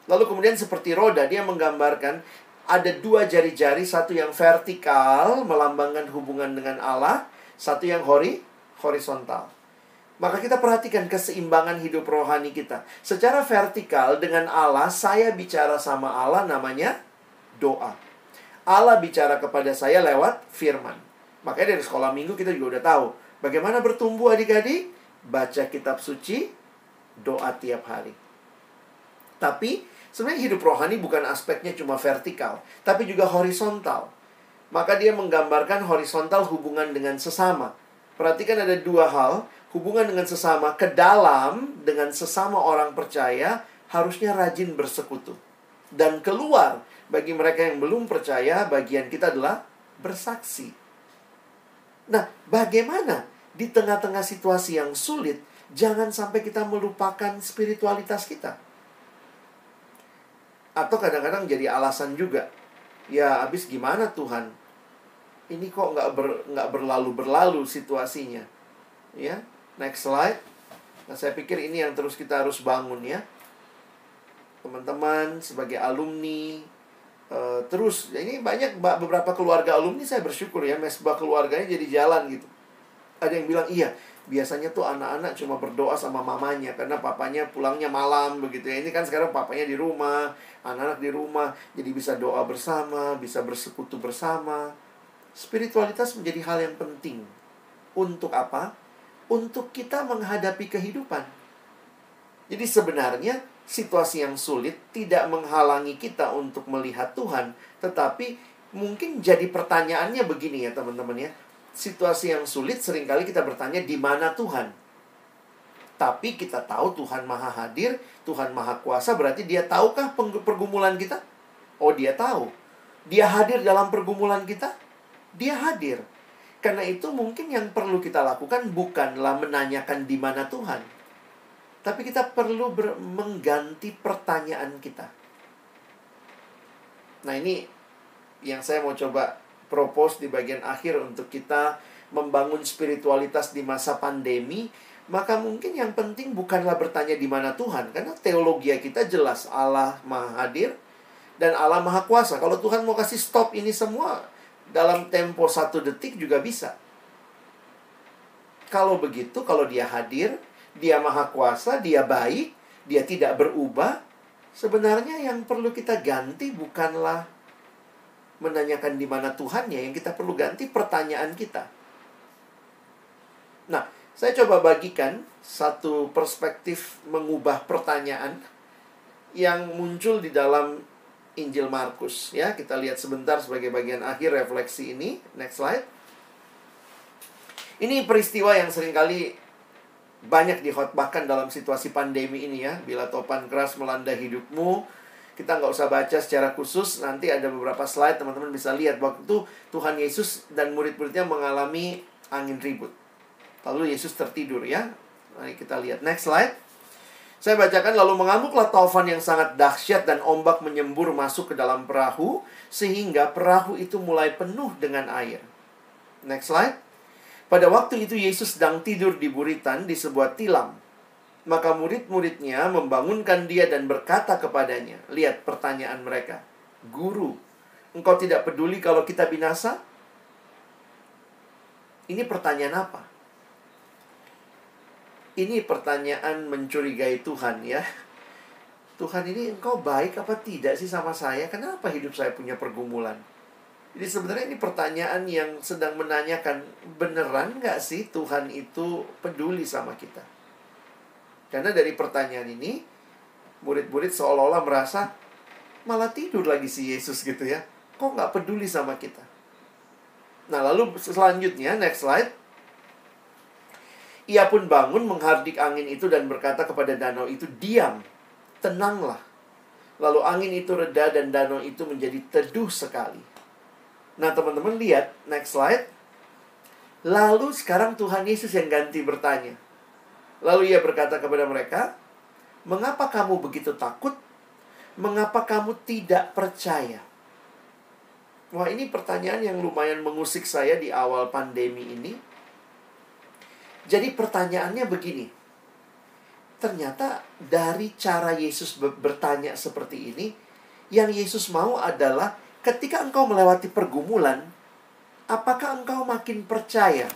Lalu kemudian seperti roda, dia menggambarkan ada dua jari-jari. Satu yang vertikal, melambangkan hubungan dengan Allah. Satu yang horizontal. Maka kita perhatikan keseimbangan hidup rohani kita. Secara vertikal dengan Allah, saya bicara sama Allah, namanya doa. Allah bicara kepada saya lewat firman. Makanya dari sekolah minggu kita juga udah tahu bagaimana bertumbuh adik-adik. Baca kitab suci, doa tiap hari. Tapi sebenarnya hidup rohani bukan aspeknya cuma vertikal, tapi juga horizontal. Maka dia menggambarkan horizontal hubungan dengan sesama. Perhatikan ada dua hal. Hubungan dengan sesama, ke dalam dengan sesama orang percaya harusnya rajin bersekutu. Dan keluar, bagi mereka yang belum percaya, bagian kita adalah bersaksi. Nah, bagaimana di tengah-tengah situasi yang sulit, jangan sampai kita melupakan spiritualitas kita. Atau kadang-kadang jadi alasan juga. Ya, habis gimana Tuhan? Ini kok nggak berlalu-berlalu situasinya. Ya. Next slide. Nah, saya pikir ini yang terus kita harus bangun ya. Teman-teman, sebagai alumni, terus, ini banyak beberapa keluarga alumni saya bersyukur ya, mesbah keluarganya jadi jalan gitu. Ada yang bilang, iya, biasanya tuh anak-anak cuma berdoa sama mamanya, karena papanya pulangnya malam begitu ya. Ini kan sekarang papanya di rumah, anak-anak di rumah, jadi bisa doa bersama, bisa bersekutu bersama. Spiritualitas menjadi hal yang penting. Untuk apa? Untuk kita menghadapi kehidupan. Jadi sebenarnya situasi yang sulit tidak menghalangi kita untuk melihat Tuhan. Tetapi mungkin jadi pertanyaannya begini ya teman-teman ya. Situasi yang sulit seringkali kita bertanya di mana Tuhan. Tapi kita tahu Tuhan Maha Hadir, Tuhan Maha Kuasa, berarti Dia tahukah pergumulan kita? Oh, Dia tahu. Dia hadir dalam pergumulan kita? Dia hadir. Karena itu mungkin yang perlu kita lakukan bukanlah menanyakan di mana Tuhan. Tapi kita perlu mengganti pertanyaan kita. Nah, ini yang saya mau coba propose di bagian akhir untuk kita membangun spiritualitas di masa pandemi. Maka mungkin yang penting bukanlah bertanya di mana Tuhan. Karena teologi kita jelas Allah Maha Hadir dan Allah Maha Kuasa. Kalau Tuhan mau kasih stop ini semua dalam tempo 1 detik juga bisa. Kalau begitu, kalau Dia hadir, Dia Maha Kuasa, Dia baik, Dia tidak berubah, sebenarnya yang perlu kita ganti bukanlah menanyakan di mana Tuhannya. Yang kita perlu ganti pertanyaan kita. Nah, saya coba bagikan satu perspektif mengubah pertanyaan yang muncul di dalam Injil Markus ya. Kita lihat sebentar sebagai bagian akhir refleksi ini. Next slide. Ini peristiwa yang seringkali banyak dikhotbahkan dalam situasi pandemi ini ya. Bila topan keras melanda hidupmu, kita nggak usah baca secara khusus. Nanti ada beberapa slide teman-teman bisa lihat. Waktu itu Tuhan Yesus dan murid-muridnya mengalami angin ribut. Lalu Yesus tertidur ya. Mari kita lihat next slide. Saya bacakan, lalu mengamuklah taufan yang sangat dahsyat dan ombak menyembur masuk ke dalam perahu, sehingga perahu itu mulai penuh dengan air. Next slide. Pada waktu itu Yesus sedang tidur di buritan di sebuah tilam. Maka murid-muridnya membangunkan Dia dan berkata kepadanya. Lihat pertanyaan mereka. Guru, engkau tidak peduli kalau kita binasa? Ini pertanyaan apa? Ini pertanyaan mencurigai Tuhan ya. Tuhan, ini engkau baik apa tidak sih sama saya? Kenapa hidup saya punya pergumulan? Jadi sebenarnya ini pertanyaan yang sedang menanyakan, beneran nggak sih Tuhan itu peduli sama kita? Karena dari pertanyaan ini, murid-murid seolah-olah merasa malah tidur lagi si Yesus gitu ya. Kok nggak peduli sama kita? Nah, lalu selanjutnya, next slide. Ia pun bangun menghardik angin itu dan berkata kepada danau itu, "Diam, tenanglah." Lalu angin itu reda dan danau itu menjadi teduh sekali. Nah, teman-teman lihat, next slide. Lalu sekarang Tuhan Yesus yang ganti bertanya. Lalu ia berkata kepada mereka, "Mengapa kamu begitu takut? Mengapa kamu tidak percaya?" Wah, ini pertanyaan yang lumayan mengusik saya di awal pandemi ini. Jadi pertanyaannya begini. Ternyata dari cara Yesus bertanya seperti ini, yang Yesus mau adalah ketika engkau melewati pergumulan, apakah engkau makin percaya?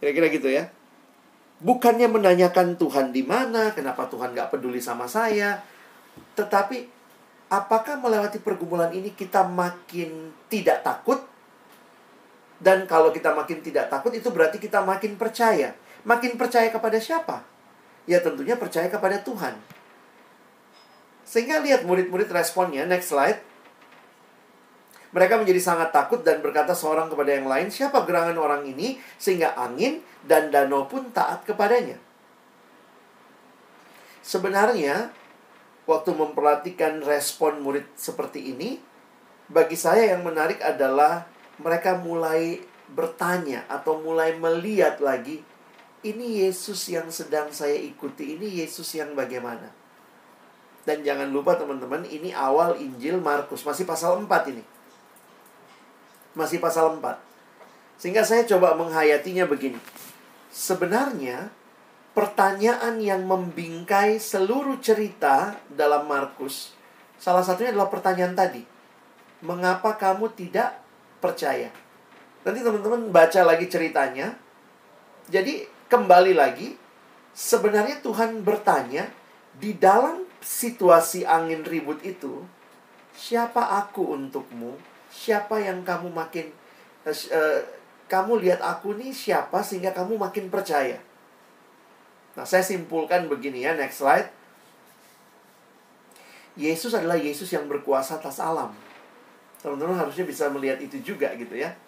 Kira-kira gitu ya. Bukannya menanyakan Tuhan di mana, kenapa Tuhan gak peduli sama saya. Tetapi, apakah melewati pergumulan ini kita makin tidak takut? Dan kalau kita makin tidak takut, itu berarti kita makin percaya. Makin percaya kepada siapa? Ya tentunya percaya kepada Tuhan. Sehingga lihat murid-murid responnya, next slide. Mereka menjadi sangat takut dan berkata seorang kepada yang lain, "Siapa gerangan orang ini sehingga angin dan danau pun taat kepadanya?" Sebenarnya, waktu memperhatikan respon murid seperti ini, bagi saya yang menarik adalah mereka mulai bertanya atau mulai melihat lagi, ini Yesus yang sedang saya ikuti, ini Yesus yang bagaimana. Dan jangan lupa teman-teman, ini awal Injil Markus, masih pasal 4 ini. Masih pasal 4. Sehingga saya coba menghayatinya begini. Sebenarnya, pertanyaan yang membingkai seluruh cerita dalam Markus, salah satunya adalah pertanyaan tadi. Mengapa kamu tidak percaya? Nanti teman-teman baca lagi ceritanya. Jadi, kembali lagi, sebenarnya Tuhan bertanya, di dalam situasi angin ribut itu, siapa aku untukmu? Siapa yang kamu makin kamu lihat aku nih siapa sehingga kamu makin percaya? Nah, saya simpulkan begini ya, next slide. Yesus adalah Yesus yang berkuasa atas alam. Teman-teman harusnya bisa melihat itu juga gitu ya.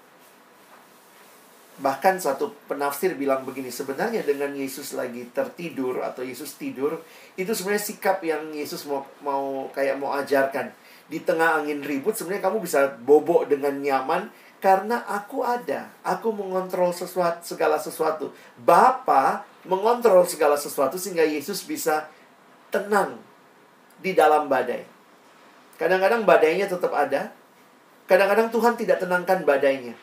Bahkan satu penafsir bilang begini, sebenarnya dengan Yesus lagi tertidur atau Yesus tidur, itu sebenarnya sikap yang Yesus mau ajarkan. Di tengah angin ribut, sebenarnya kamu bisa bobok dengan nyaman karena aku ada. Aku mengontrol segala sesuatu. Bapa mengontrol segala sesuatu sehingga Yesus bisa tenang di dalam badai. Kadang-kadang badainya tetap ada. Kadang-kadang Tuhan tidak tenangkan badainya.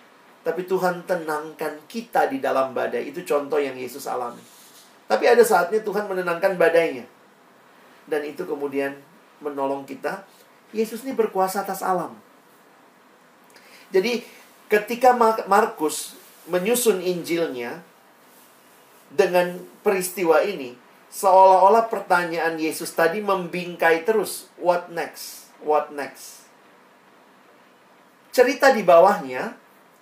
Tapi Tuhan tenangkan kita di dalam badai. Itu contoh yang Yesus alami. Tapi ada saatnya Tuhan menenangkan badainya. Dan itu kemudian menolong kita. Yesus ini berkuasa atas alam. Jadi ketika Markus menyusun Injilnya dengan peristiwa ini, seolah-olah pertanyaan Yesus tadi membingkai terus. What next? What next? Cerita di bawahnya,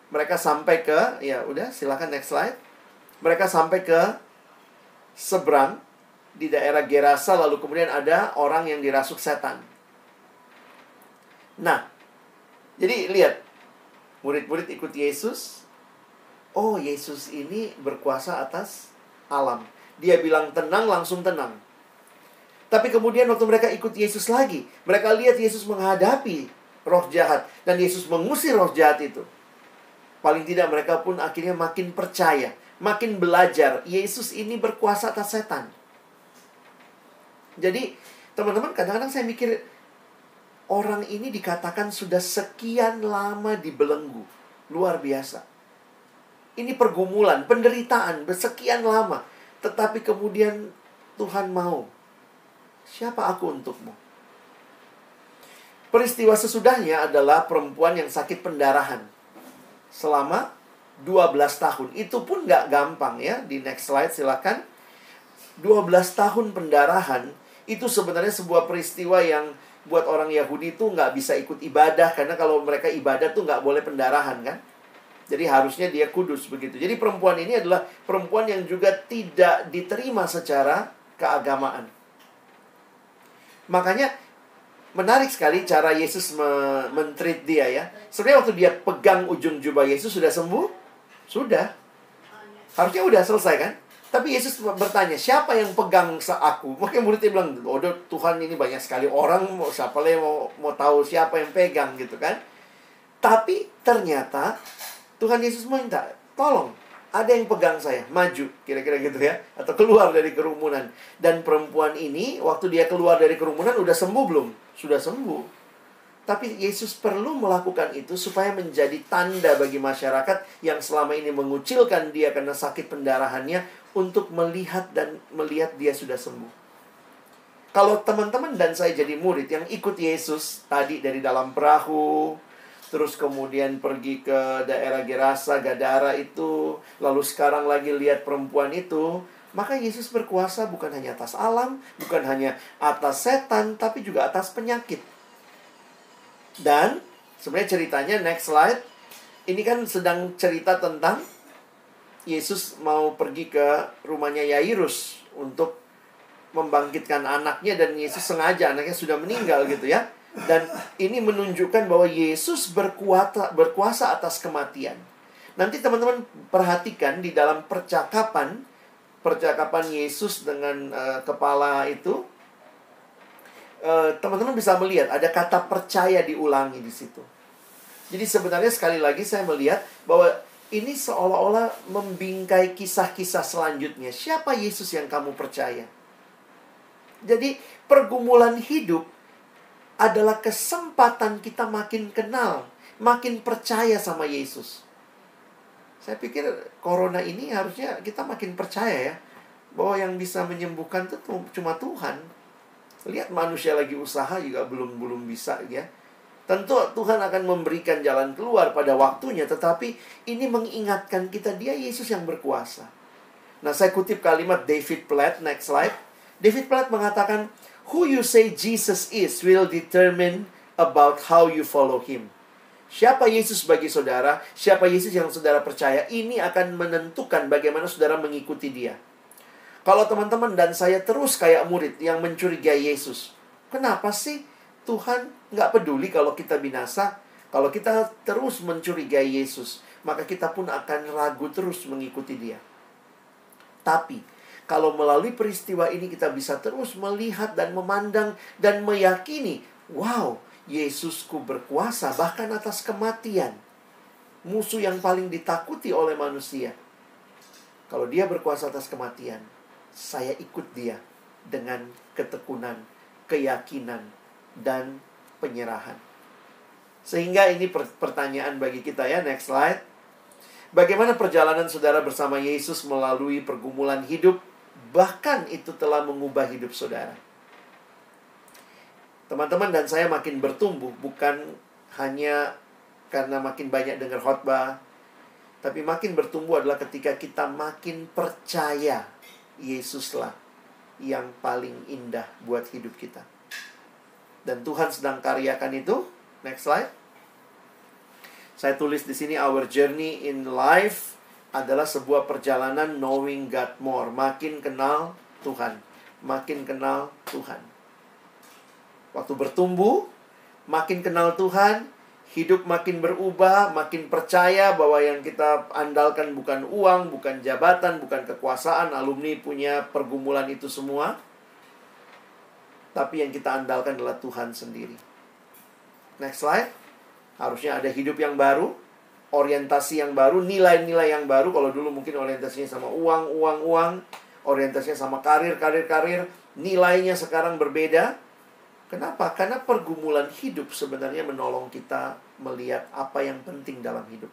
mereka sampai ke, ya udah silakan next slide. Mereka sampai ke seberang di daerah Gerasa, lalu kemudian ada orang yang dirasuk setan. Nah, jadi lihat, murid-murid ikut Yesus. Oh, Yesus ini berkuasa atas alam. Dia bilang tenang, langsung tenang. Tapi kemudian waktu mereka ikut Yesus lagi, mereka lihat Yesus menghadapi roh jahat. Dan Yesus mengusir roh jahat itu. Paling tidak mereka pun akhirnya makin percaya, makin belajar. Yesus ini berkuasa atas setan. Jadi, teman-teman, kadang-kadang saya mikir, orang ini dikatakan sudah sekian lama dibelenggu. Luar biasa. Ini pergumulan, penderitaan, bersekian lama. Tetapi kemudian Tuhan mau. Siapa aku untukmu? Peristiwa sesudahnya adalah perempuan yang sakit pendarahan. Selama 12 tahun. Itu pun gak gampang ya. Di next slide silakan. 12 tahun pendarahan. Itu sebenarnya sebuah peristiwa yang buat orang Yahudi tuh nggak bisa ikut ibadah. Karena kalau mereka ibadah tuh nggak boleh pendarahan kan. Jadi harusnya dia kudus begitu. Jadi perempuan ini adalah perempuan yang juga tidak diterima secara keagamaan. Makanya menarik sekali cara Yesus men-treat dia ya. Sebenarnya waktu dia pegang ujung jubah Yesus sudah sembuh? Sudah. Harusnya udah selesai kan? Tapi Yesus bertanya, siapa yang pegang aku? Makanya muridnya bilang, oh Tuhan, ini banyak sekali orang, siapa lagi mau tahu siapa yang pegang gitu kan. Tapi ternyata Tuhan Yesus minta, tolong, ada yang pegang saya, maju, kira-kira gitu ya. Atau keluar dari kerumunan. Dan perempuan ini, waktu dia keluar dari kerumunan, udah sembuh belum? Sudah sembuh. Tapi Yesus perlu melakukan itu supaya menjadi tanda bagi masyarakat yang selama ini mengucilkan dia karena sakit pendarahannya, untuk melihat dia sudah sembuh. Kalau teman-teman dan saya jadi murid yang ikut Yesus tadi dari dalam perahu, terus kemudian pergi ke daerah Gerasa, Gadara itu, lalu sekarang lagi lihat perempuan itu, maka Yesus berkuasa bukan hanya atas alam, bukan hanya atas setan, tapi juga atas penyakit. Dan sebenarnya ceritanya, next slide, ini kan sedang cerita tentang Yesus mau pergi ke rumahnya Yairus untuk membangkitkan anaknya, dan Yesus sengaja, anaknya sudah meninggal gitu ya. Dan ini menunjukkan bahwa Yesus berkuasa atas kematian. Nanti teman-teman perhatikan di dalam percakapan Yesus dengan kepala itu, teman-teman bisa melihat ada kata percaya diulangi di situ. Jadi sebenarnya sekali lagi saya melihat bahwa ini seolah-olah membingkai kisah-kisah selanjutnya. Siapa Yesus yang kamu percaya? Jadi pergumulan hidup adalah kesempatan kita makin kenal, makin percaya sama Yesus. Saya pikir corona ini harusnya kita makin percaya ya, bahwa yang bisa menyembuhkan itu cuma Tuhan. Lihat manusia lagi usaha juga belum bisa ya. Tentu Tuhan akan memberikan jalan keluar pada waktunya, tetapi ini mengingatkan kita dia Yesus yang berkuasa. Nah, saya kutip kalimat David Platt, next slide. David Platt mengatakan, who you say Jesus is will determine about how you follow him. Siapa Yesus bagi saudara, siapa Yesus yang saudara percaya, ini akan menentukan bagaimana saudara mengikuti dia. Kalau teman-teman dan saya terus kayak murid yang mencurigai Yesus, kenapa sih Tuhan nggak peduli kalau kita binasa? Kalau kita terus mencurigai Yesus, maka kita pun akan ragu terus mengikuti dia. Tapi kalau melalui peristiwa ini kita bisa terus melihat dan memandang dan meyakini, wow, Yesusku berkuasa bahkan atas kematian, musuh yang paling ditakuti oleh manusia. Kalau dia berkuasa atas kematian, saya ikut dia dengan ketekunan, keyakinan, dan penyerahan. Sehingga ini pertanyaan bagi kita ya, next slide. Bagaimana perjalanan saudara bersama Yesus melalui pergumulan hidup, bahkan itu telah mengubah hidup saudara. Teman-teman dan saya makin bertumbuh, bukan hanya karena makin banyak dengar khotbah, tapi makin bertumbuh adalah ketika kita makin percaya Yesuslah yang paling indah buat hidup kita. Dan Tuhan sedang karyakan itu. Next slide. Saya tulis di sini, our journey in life adalah sebuah perjalanan knowing God more. Makin kenal Tuhan. Makin kenal Tuhan. Waktu bertumbuh, makin kenal Tuhan, hidup makin berubah, makin percaya bahwa yang kita andalkan bukan uang, bukan jabatan, bukan kekuasaan. Alumni punya pergumulan itu semua. Tapi yang kita andalkan adalah Tuhan sendiri. Next slide. Harusnya ada hidup yang baru, orientasi yang baru, nilai-nilai yang baru. Kalau dulu mungkin orientasinya sama uang, orientasinya sama karir. Nilainya sekarang berbeda. Kenapa? Karena pergumulan hidup sebenarnya menolong kita melihat apa yang penting dalam hidup.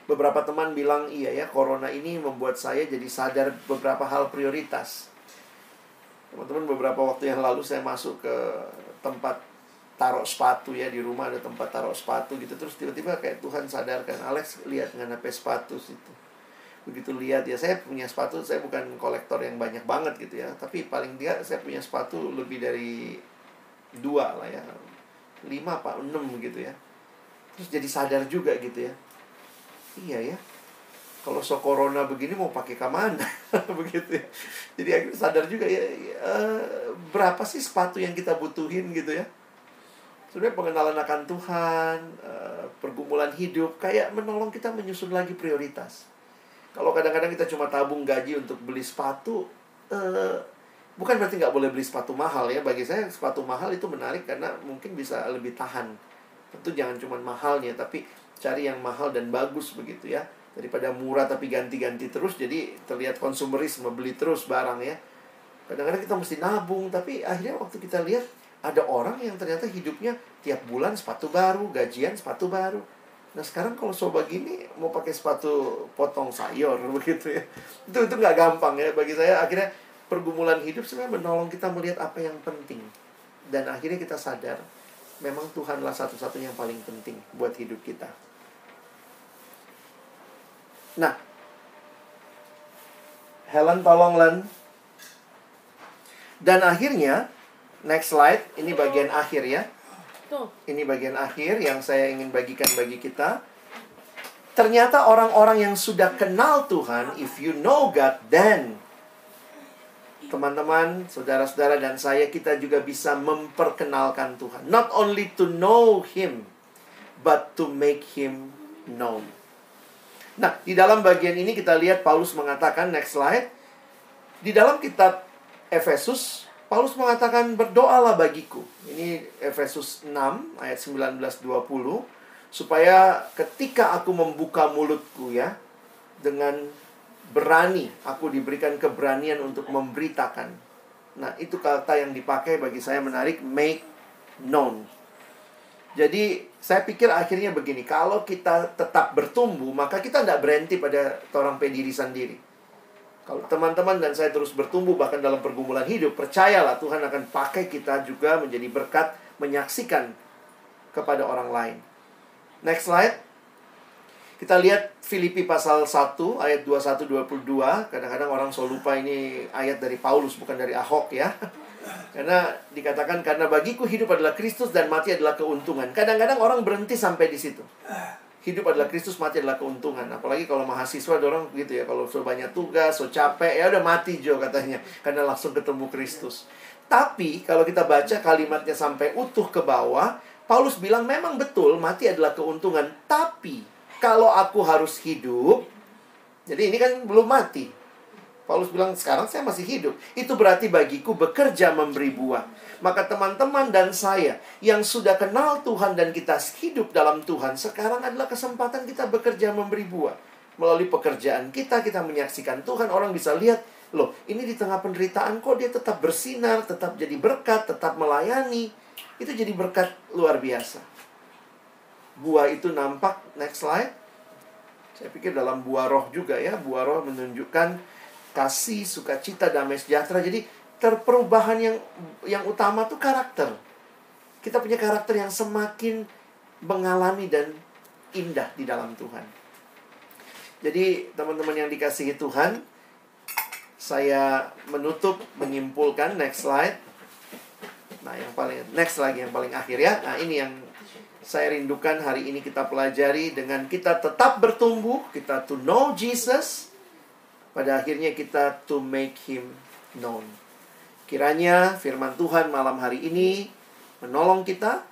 Beberapa teman bilang, iya ya, corona ini membuat saya jadi sadar beberapa hal prioritas. Teman-teman, beberapa waktu yang lalu saya masuk ke tempat taruh sepatu ya, di rumah ada tempat taruh sepatu gitu. Terus tiba-tiba kayak Tuhan sadarkan, Alex, lihat mengenai sepatu situ. Begitu lihat ya, saya punya sepatu, saya bukan kolektor yang banyak banget gitu ya, tapi paling dia saya punya sepatu lebih dari 2 lah ya, 5 apa 6 gitu ya. Terus jadi sadar juga gitu ya, iya ya, kalau corona begini mau pakai kemana begitu ya. Jadi akhirnya sadar juga ya, berapa sih sepatu yang kita butuhin gitu ya. Sebenarnya pengenalan akan Tuhan, pergumulan hidup kayak menolong kita menyusun lagi prioritas. Kalau kadang-kadang kita cuma tabung gaji untuk beli sepatu, bukan berarti nggak boleh beli sepatu mahal ya. Bagi saya sepatu mahal itu menarik karena mungkin bisa lebih tahan. Tentu jangan cuma mahalnya, tapi cari yang mahal dan bagus begitu ya. Daripada murah tapi ganti-ganti terus, jadi terlihat konsumerisme, beli terus barang ya. Kadang-kadang kita mesti nabung, tapi akhirnya waktu kita lihat, ada orang yang ternyata hidupnya tiap bulan sepatu baru, gajian sepatu baru. Nah sekarang kalau soba gini mau pakai sepatu potong sayur begitu ya. Itu nggak gampang ya bagi saya. Akhirnya pergumulan hidup sebenarnya menolong kita melihat apa yang penting. Dan akhirnya kita sadar memang Tuhanlah satu-satunya yang paling penting buat hidup kita. Nah, Helen tolong Len. Dan akhirnya, next slide, ini bagian akhir ya. Ini bagian akhir yang saya ingin bagikan bagi kita. Ternyata orang-orang yang sudah kenal Tuhan, if you know God, then teman-teman, saudara-saudara dan saya, kita juga bisa memperkenalkan Tuhan. Not only to know Him, but to make Him known. Nah, di dalam bagian ini kita lihat Paulus mengatakan, next slide. Di dalam kitab Efesus, Paulus mengatakan, berdoalah bagiku. Ini Efesus 6 ayat 19-20. Supaya ketika aku membuka mulutku ya, dengan berani, aku diberikan keberanian untuk memberitakan. Nah, itu kata yang dipakai bagi saya menarik, make known. Jadi, saya pikir akhirnya begini, kalau kita tetap bertumbuh, maka kita tidak berhenti pada orang diri sendiri. Kalau teman-teman dan saya terus bertumbuh bahkan dalam pergumulan hidup, percayalah Tuhan akan pakai kita juga menjadi berkat, menyaksikan kepada orang lain. Next slide. Kita lihat Filipi pasal 1 ayat 21-22. Kadang-kadang orang selalu lupa ini ayat dari Paulus, bukan dari Ahok ya. Karena dikatakan, karena bagiku hidup adalah Kristus dan mati adalah keuntungan. Kadang-kadang orang berhenti sampai di situ. Hidup adalah Kristus, mati adalah keuntungan. Apalagi kalau mahasiswa, ada orang gitu ya. Kalau so banyak tugas, so capek, ya udah mati Jo katanya. Karena langsung ketemu Kristus. Tapi kalau kita baca kalimatnya sampai utuh ke bawah, Paulus bilang memang betul mati adalah keuntungan. Tapi kalau aku harus hidup, jadi ini kan belum mati. Paulus bilang sekarang saya masih hidup. Itu berarti bagiku bekerja memberi buah. Maka teman-teman dan saya yang sudah kenal Tuhan dan kita hidup dalam Tuhan, sekarang adalah kesempatan kita bekerja memberi buah. Melalui pekerjaan kita, kita menyaksikan Tuhan. Orang bisa lihat, loh ini di tengah penderitaan kok dia tetap bersinar, tetap jadi berkat, tetap melayani. Itu jadi berkat luar biasa. Buah itu nampak, next slide. Saya pikir dalam buah roh juga ya. Buah roh menunjukkan kasih, sukacita, damai sejahtera. Jadi perubahan yang utama tuh karakter. Kita punya karakter yang semakin mengalami dan indah di dalam Tuhan. Jadi teman-teman yang dikasihi Tuhan, saya menutup, menyimpulkan, next slide. Nah next lagi yang paling akhir ya. Nah ini yang saya rindukan hari ini kita pelajari. Dengan kita tetap bertumbuh, kita to know Jesus, pada akhirnya kita to make Him known. Kiranya firman Tuhan malam hari ini menolong kita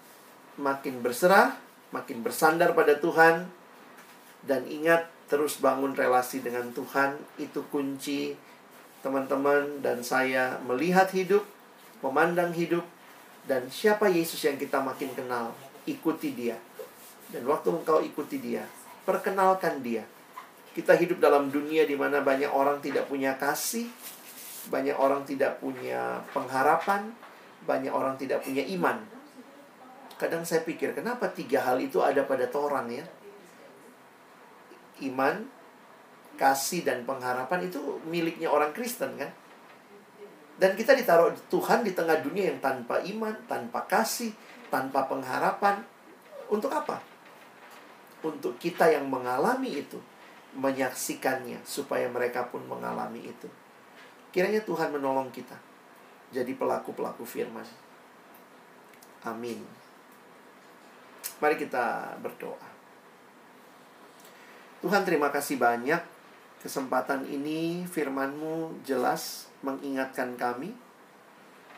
makin berserah, makin bersandar pada Tuhan. Dan ingat, terus bangun relasi dengan Tuhan. Itu kunci teman-teman dan saya melihat hidup, memandang hidup. Dan siapa Yesus yang kita makin kenal, ikuti Dia. Dan waktu engkau ikuti Dia, perkenalkan Dia. Kita hidup dalam dunia di mana banyak orang tidak punya kasih, banyak orang tidak punya pengharapan, banyak orang tidak punya iman. Kadang saya pikir, kenapa 3 hal itu ada pada orang ya? Iman, kasih, dan pengharapan itu miliknya orang Kristen kan? Dan kita ditaruh Tuhan di tengah dunia yang tanpa iman, tanpa kasih, tanpa pengharapan. Untuk apa? Untuk kita yang mengalami itu, menyaksikannya, supaya mereka pun mengalami itu. Kiranya Tuhan menolong kita jadi pelaku-pelaku firman. Amin. Mari kita berdoa. Tuhan, terima kasih banyak. Kesempatan ini firman-Mu jelas mengingatkan kami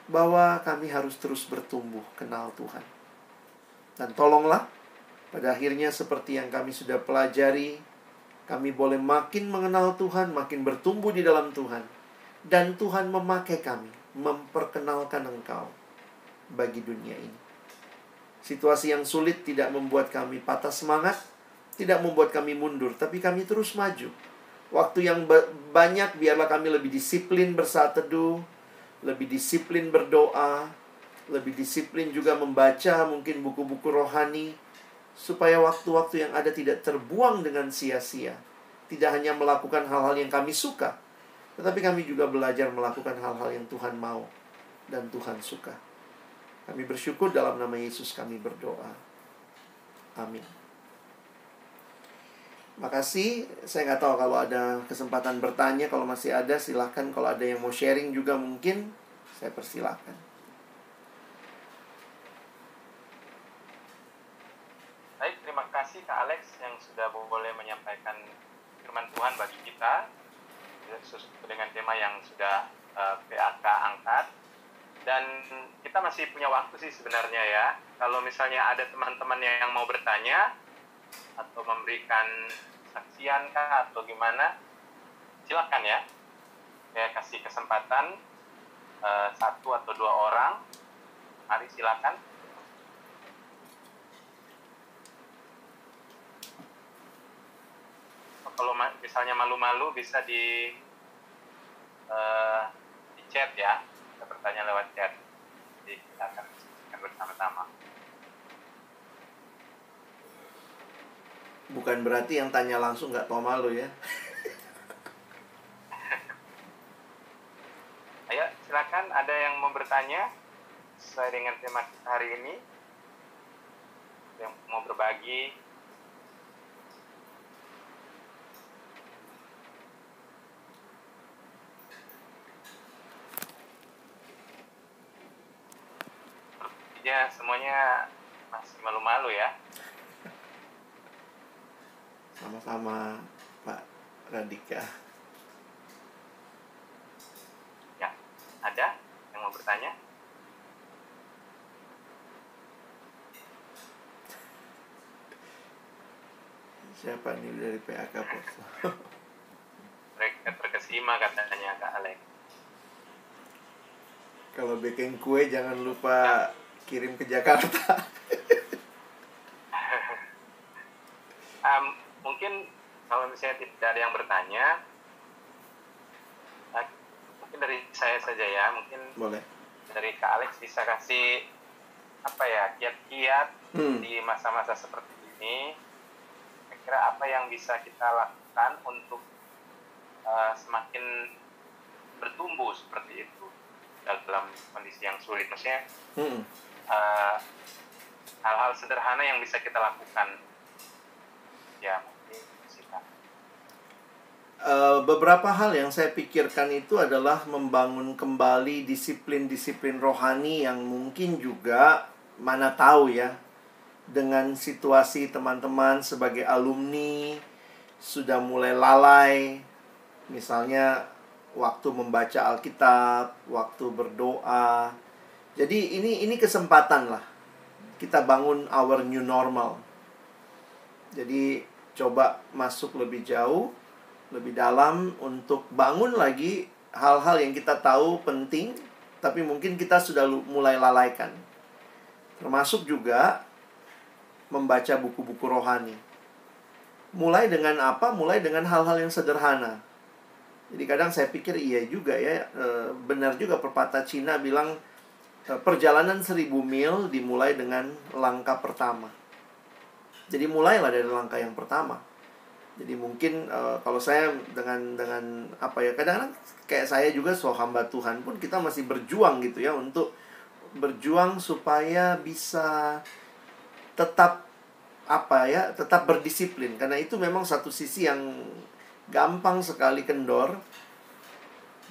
bahwa kami harus terus bertumbuh kenal Tuhan. Dan tolonglah pada akhirnya seperti yang kami sudah pelajari, Kami boleh makin mengenal Tuhan, makin bertumbuh di dalam Tuhan. Dan Tuhan memakai kami, memperkenalkan Engkau bagi dunia ini. Situasi yang sulit tidak membuat kami patah semangat, tidak membuat kami mundur, tapi kami terus maju. Waktu yang banyak, biarlah kami lebih disiplin bersaat teduh, lebih disiplin berdoa, lebih disiplin juga membaca mungkin buku-buku rohani, supaya waktu-waktu yang ada tidak terbuang dengan sia-sia. Tidak hanya melakukan hal-hal yang kami suka, tetapi kami juga belajar melakukan hal-hal yang Tuhan mau dan Tuhan suka. Kami bersyukur dalam nama Yesus kami berdoa. Amin. Makasih. Saya nggak tahu kalau ada kesempatan bertanya. Kalau masih ada, silahkan. Kalau ada yang mau sharing juga mungkin, saya persilahkan. Baik, terima kasih Kak Alex yang sudah boleh menyampaikan firman Tuhan bagi kita sesuai dengan tema yang sudah PAK angkat. Dan kita masih punya waktu sih sebenarnya ya. Kalau misalnya ada teman-teman yang mau bertanya atau memberikan saksian kah atau gimana, silakan ya. Saya kasih kesempatan 1 atau 2 orang. Mari silakan. Kalau misalnya malu-malu bisa di chat ya. Kita bertanya lewat chat. Jadi kita akan diskusikan bersama-sama. Bukan berarti yang tanya langsung nggak tahu malu ya. Ayo, silakan. Ada yang mau bertanya sesuai dengan tema kita hari ini? Yang mau berbagi? Ya, semuanya masih malu-malu ya. Sama-sama Pak Radika. Ya, ada yang mau bertanya? Siapa nih dari PAK Pos? Mereka terkesima katanya Kak Alex. Kalau bikin kue jangan lupa kirim ke Jakarta. Mungkin kalau misalnya tidak ada yang bertanya, mungkin dari saya saja ya. Mungkin Boleh. dari Kak Alex bisa kasih apa ya, kiat-kiat di masa-masa seperti ini. Kira-kira apa yang bisa kita lakukan untuk semakin bertumbuh seperti itu dalam kondisi yang sulit. Maksudnya hal-hal sederhana yang bisa kita lakukan. Ya, mungkin silakan. Beberapa hal yang saya pikirkan itu adalah membangun kembali disiplin-disiplin rohani yang mungkin juga mana tahu ya, dengan situasi teman-teman sebagai alumni sudah mulai lalai. Misalnya waktu membaca Alkitab, waktu berdoa. Jadi ini kesempatan lah kita bangun our new normal. Jadi coba masuk lebih jauh, lebih dalam untuk bangun lagi hal-hal yang kita tahu penting, tapi mungkin kita sudah mulai lalaikan. Termasuk juga membaca buku-buku rohani. Mulai dengan apa? Mulai dengan hal-hal yang sederhana. Jadi kadang saya pikir iya juga ya, benar juga pepatah Cina bilang perjalanan 1000 mil dimulai dengan langkah pertama. Jadi mulailah dari langkah yang pertama. Jadi mungkin kalau saya dengan apa ya, kadang-kadang kayak saya juga sebagai hamba Tuhan pun kita masih berjuang gitu ya, untuk berjuang supaya bisa tetap apa ya, tetap berdisiplin. Karena itu memang satu sisi yang gampang sekali kendor.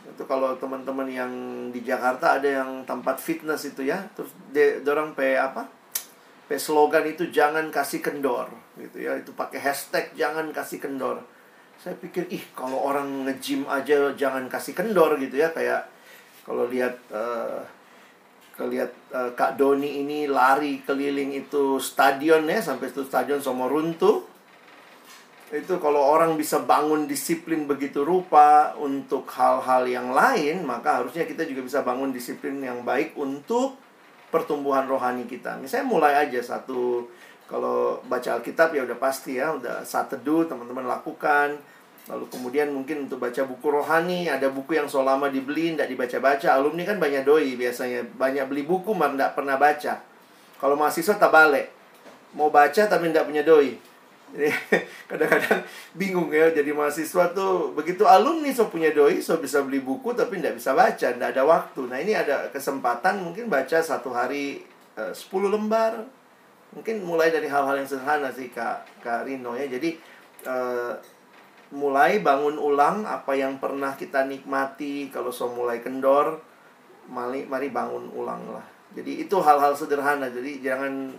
Itu kalau teman-teman yang di Jakarta ada yang tempat fitness itu ya, terus dorang slogan itu jangan kasih kendor gitu ya, itu pakai hashtag jangan kasih kendor. Saya pikir kalau orang nge-gym aja jangan kasih kendor gitu ya, kayak kalau lihat Kak Doni ini lari keliling itu stadion ya, sampai itu stadion semua runtuh. Itu kalau orang bisa bangun disiplin begitu rupa untuk hal-hal yang lain, maka harusnya kita juga bisa bangun disiplin yang baik untuk pertumbuhan rohani kita. Misalnya mulai aja satu, kalau baca Alkitab ya udah pasti ya, udah saat teduh teman-teman lakukan. Lalu kemudian mungkin untuk baca buku rohani, ada buku yang so lama dibeli, nggak dibaca-baca. Alumni kan banyak doi biasanya, banyak beli buku, malah nggak pernah baca. Kalau mahasiswa tak balik, mau baca tapi nggak punya doi. Jadi kadang-kadang bingung ya, jadi mahasiswa tuh begitu alumni so punya doi, so bisa beli buku tapi nggak bisa baca, nggak ada waktu. Nah ini ada kesempatan mungkin baca satu hari 10 lembar. Mungkin mulai dari hal-hal yang sederhana sih Kak Rino ya. Jadi mulai bangun ulang apa yang pernah kita nikmati. Kalau so mulai kendor, mari bangun ulang lah. Jadi itu hal-hal sederhana. Jadi jangan,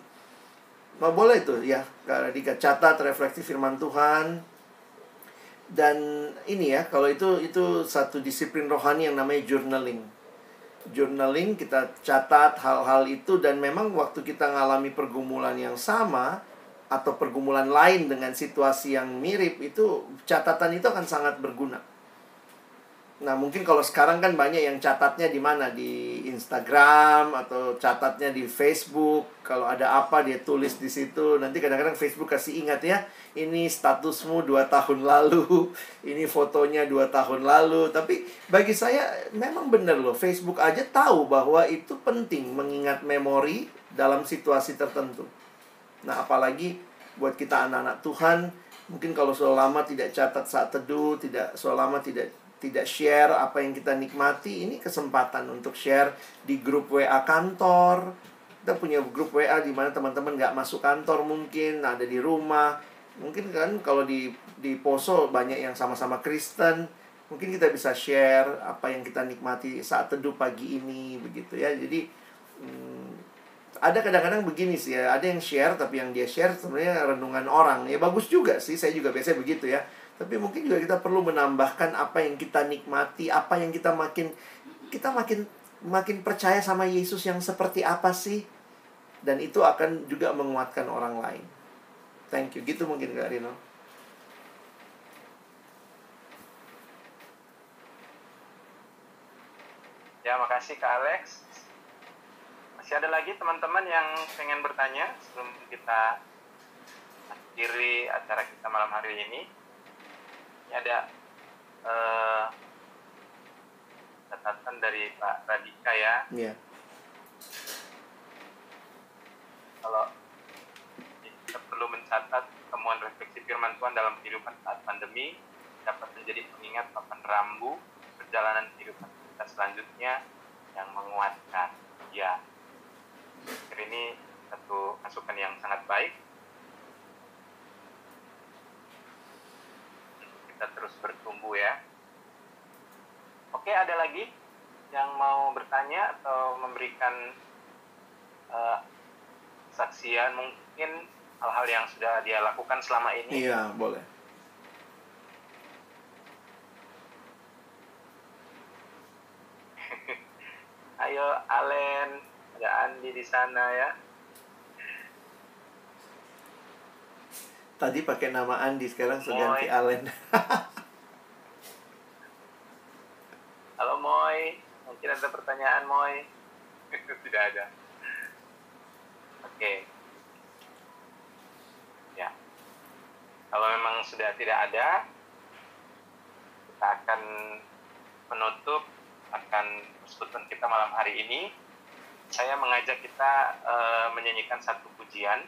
boleh tuh ya, Kak Radika, catat refleksi firman Tuhan. Dan ini ya, kalau itu satu disiplin rohani yang namanya journaling. Journaling, kita catat hal-hal itu. Dan memang waktu kita ngalami pergumulan yang sama atau pergumulan lain dengan situasi yang mirip, itu catatan itu akan sangat berguna. Nah, mungkin kalau sekarang kan banyak yang catatnya di mana? Di Instagram atau catatnya di Facebook. Kalau ada apa dia tulis di situ. Nanti kadang-kadang Facebook kasih ingat ya, ini statusmu 2 tahun lalu, ini fotonya 2 tahun lalu. Tapi bagi saya memang benar loh, Facebook aja tahu bahwa itu penting mengingat memori dalam situasi tertentu. Nah, apalagi buat kita anak-anak Tuhan, mungkin kalau selama tidak catat saat teduh, selama tidak share apa yang kita nikmati, ini kesempatan untuk share di grup WA kantor. Kita punya grup WA di mana teman-teman nggak masuk kantor, mungkin ada di rumah. Mungkin kan kalau di Poso banyak yang sama-sama Kristen, mungkin kita bisa share apa yang kita nikmati saat teduh pagi ini, begitu ya. Jadi ada kadang-kadang begini sih ya, ada yang share tapi yang dia share sebenarnya renungan orang. Ya bagus juga sih, saya juga biasanya begitu ya. Tapi mungkin juga kita perlu menambahkan apa yang kita nikmati, apa yang kita makin percaya sama Yesus yang seperti apa sih. Dan itu akan juga menguatkan orang lain. Thank you. Gitu mungkin Kak Rino. Ya, makasih Kak Alex. Masih ada lagi teman-teman yang pengen bertanya sebelum kita akhiri acara kita malam hari ini? Ini ada catatan dari Pak Radika ya. Iya. Kalau kita perlu mencatat temuan refleksi firman Tuhan dalam kehidupan saat pandemi, dapat menjadi pengingat papan rambu perjalanan kehidupan kita selanjutnya yang menguatkan. Ya, ini satu masukan yang sangat baik. Kita terus bertumbuh ya. Oke, ada lagi yang mau bertanya atau memberikan saksian mungkin hal-hal yang sudah dia lakukan selama ini? Iya, boleh. Ayo Alen, ada Andi di sana ya. Tadi pakai nama Andi, sekarang sudah ganti Moy. Allen. Halo Moy, mungkin ada pertanyaan Moy? Tidak ada. Oke. Ya. Kalau memang sudah tidak ada, kita akan menutup persekutuan kita malam hari ini. Saya mengajak kita menyanyikan satu pujian.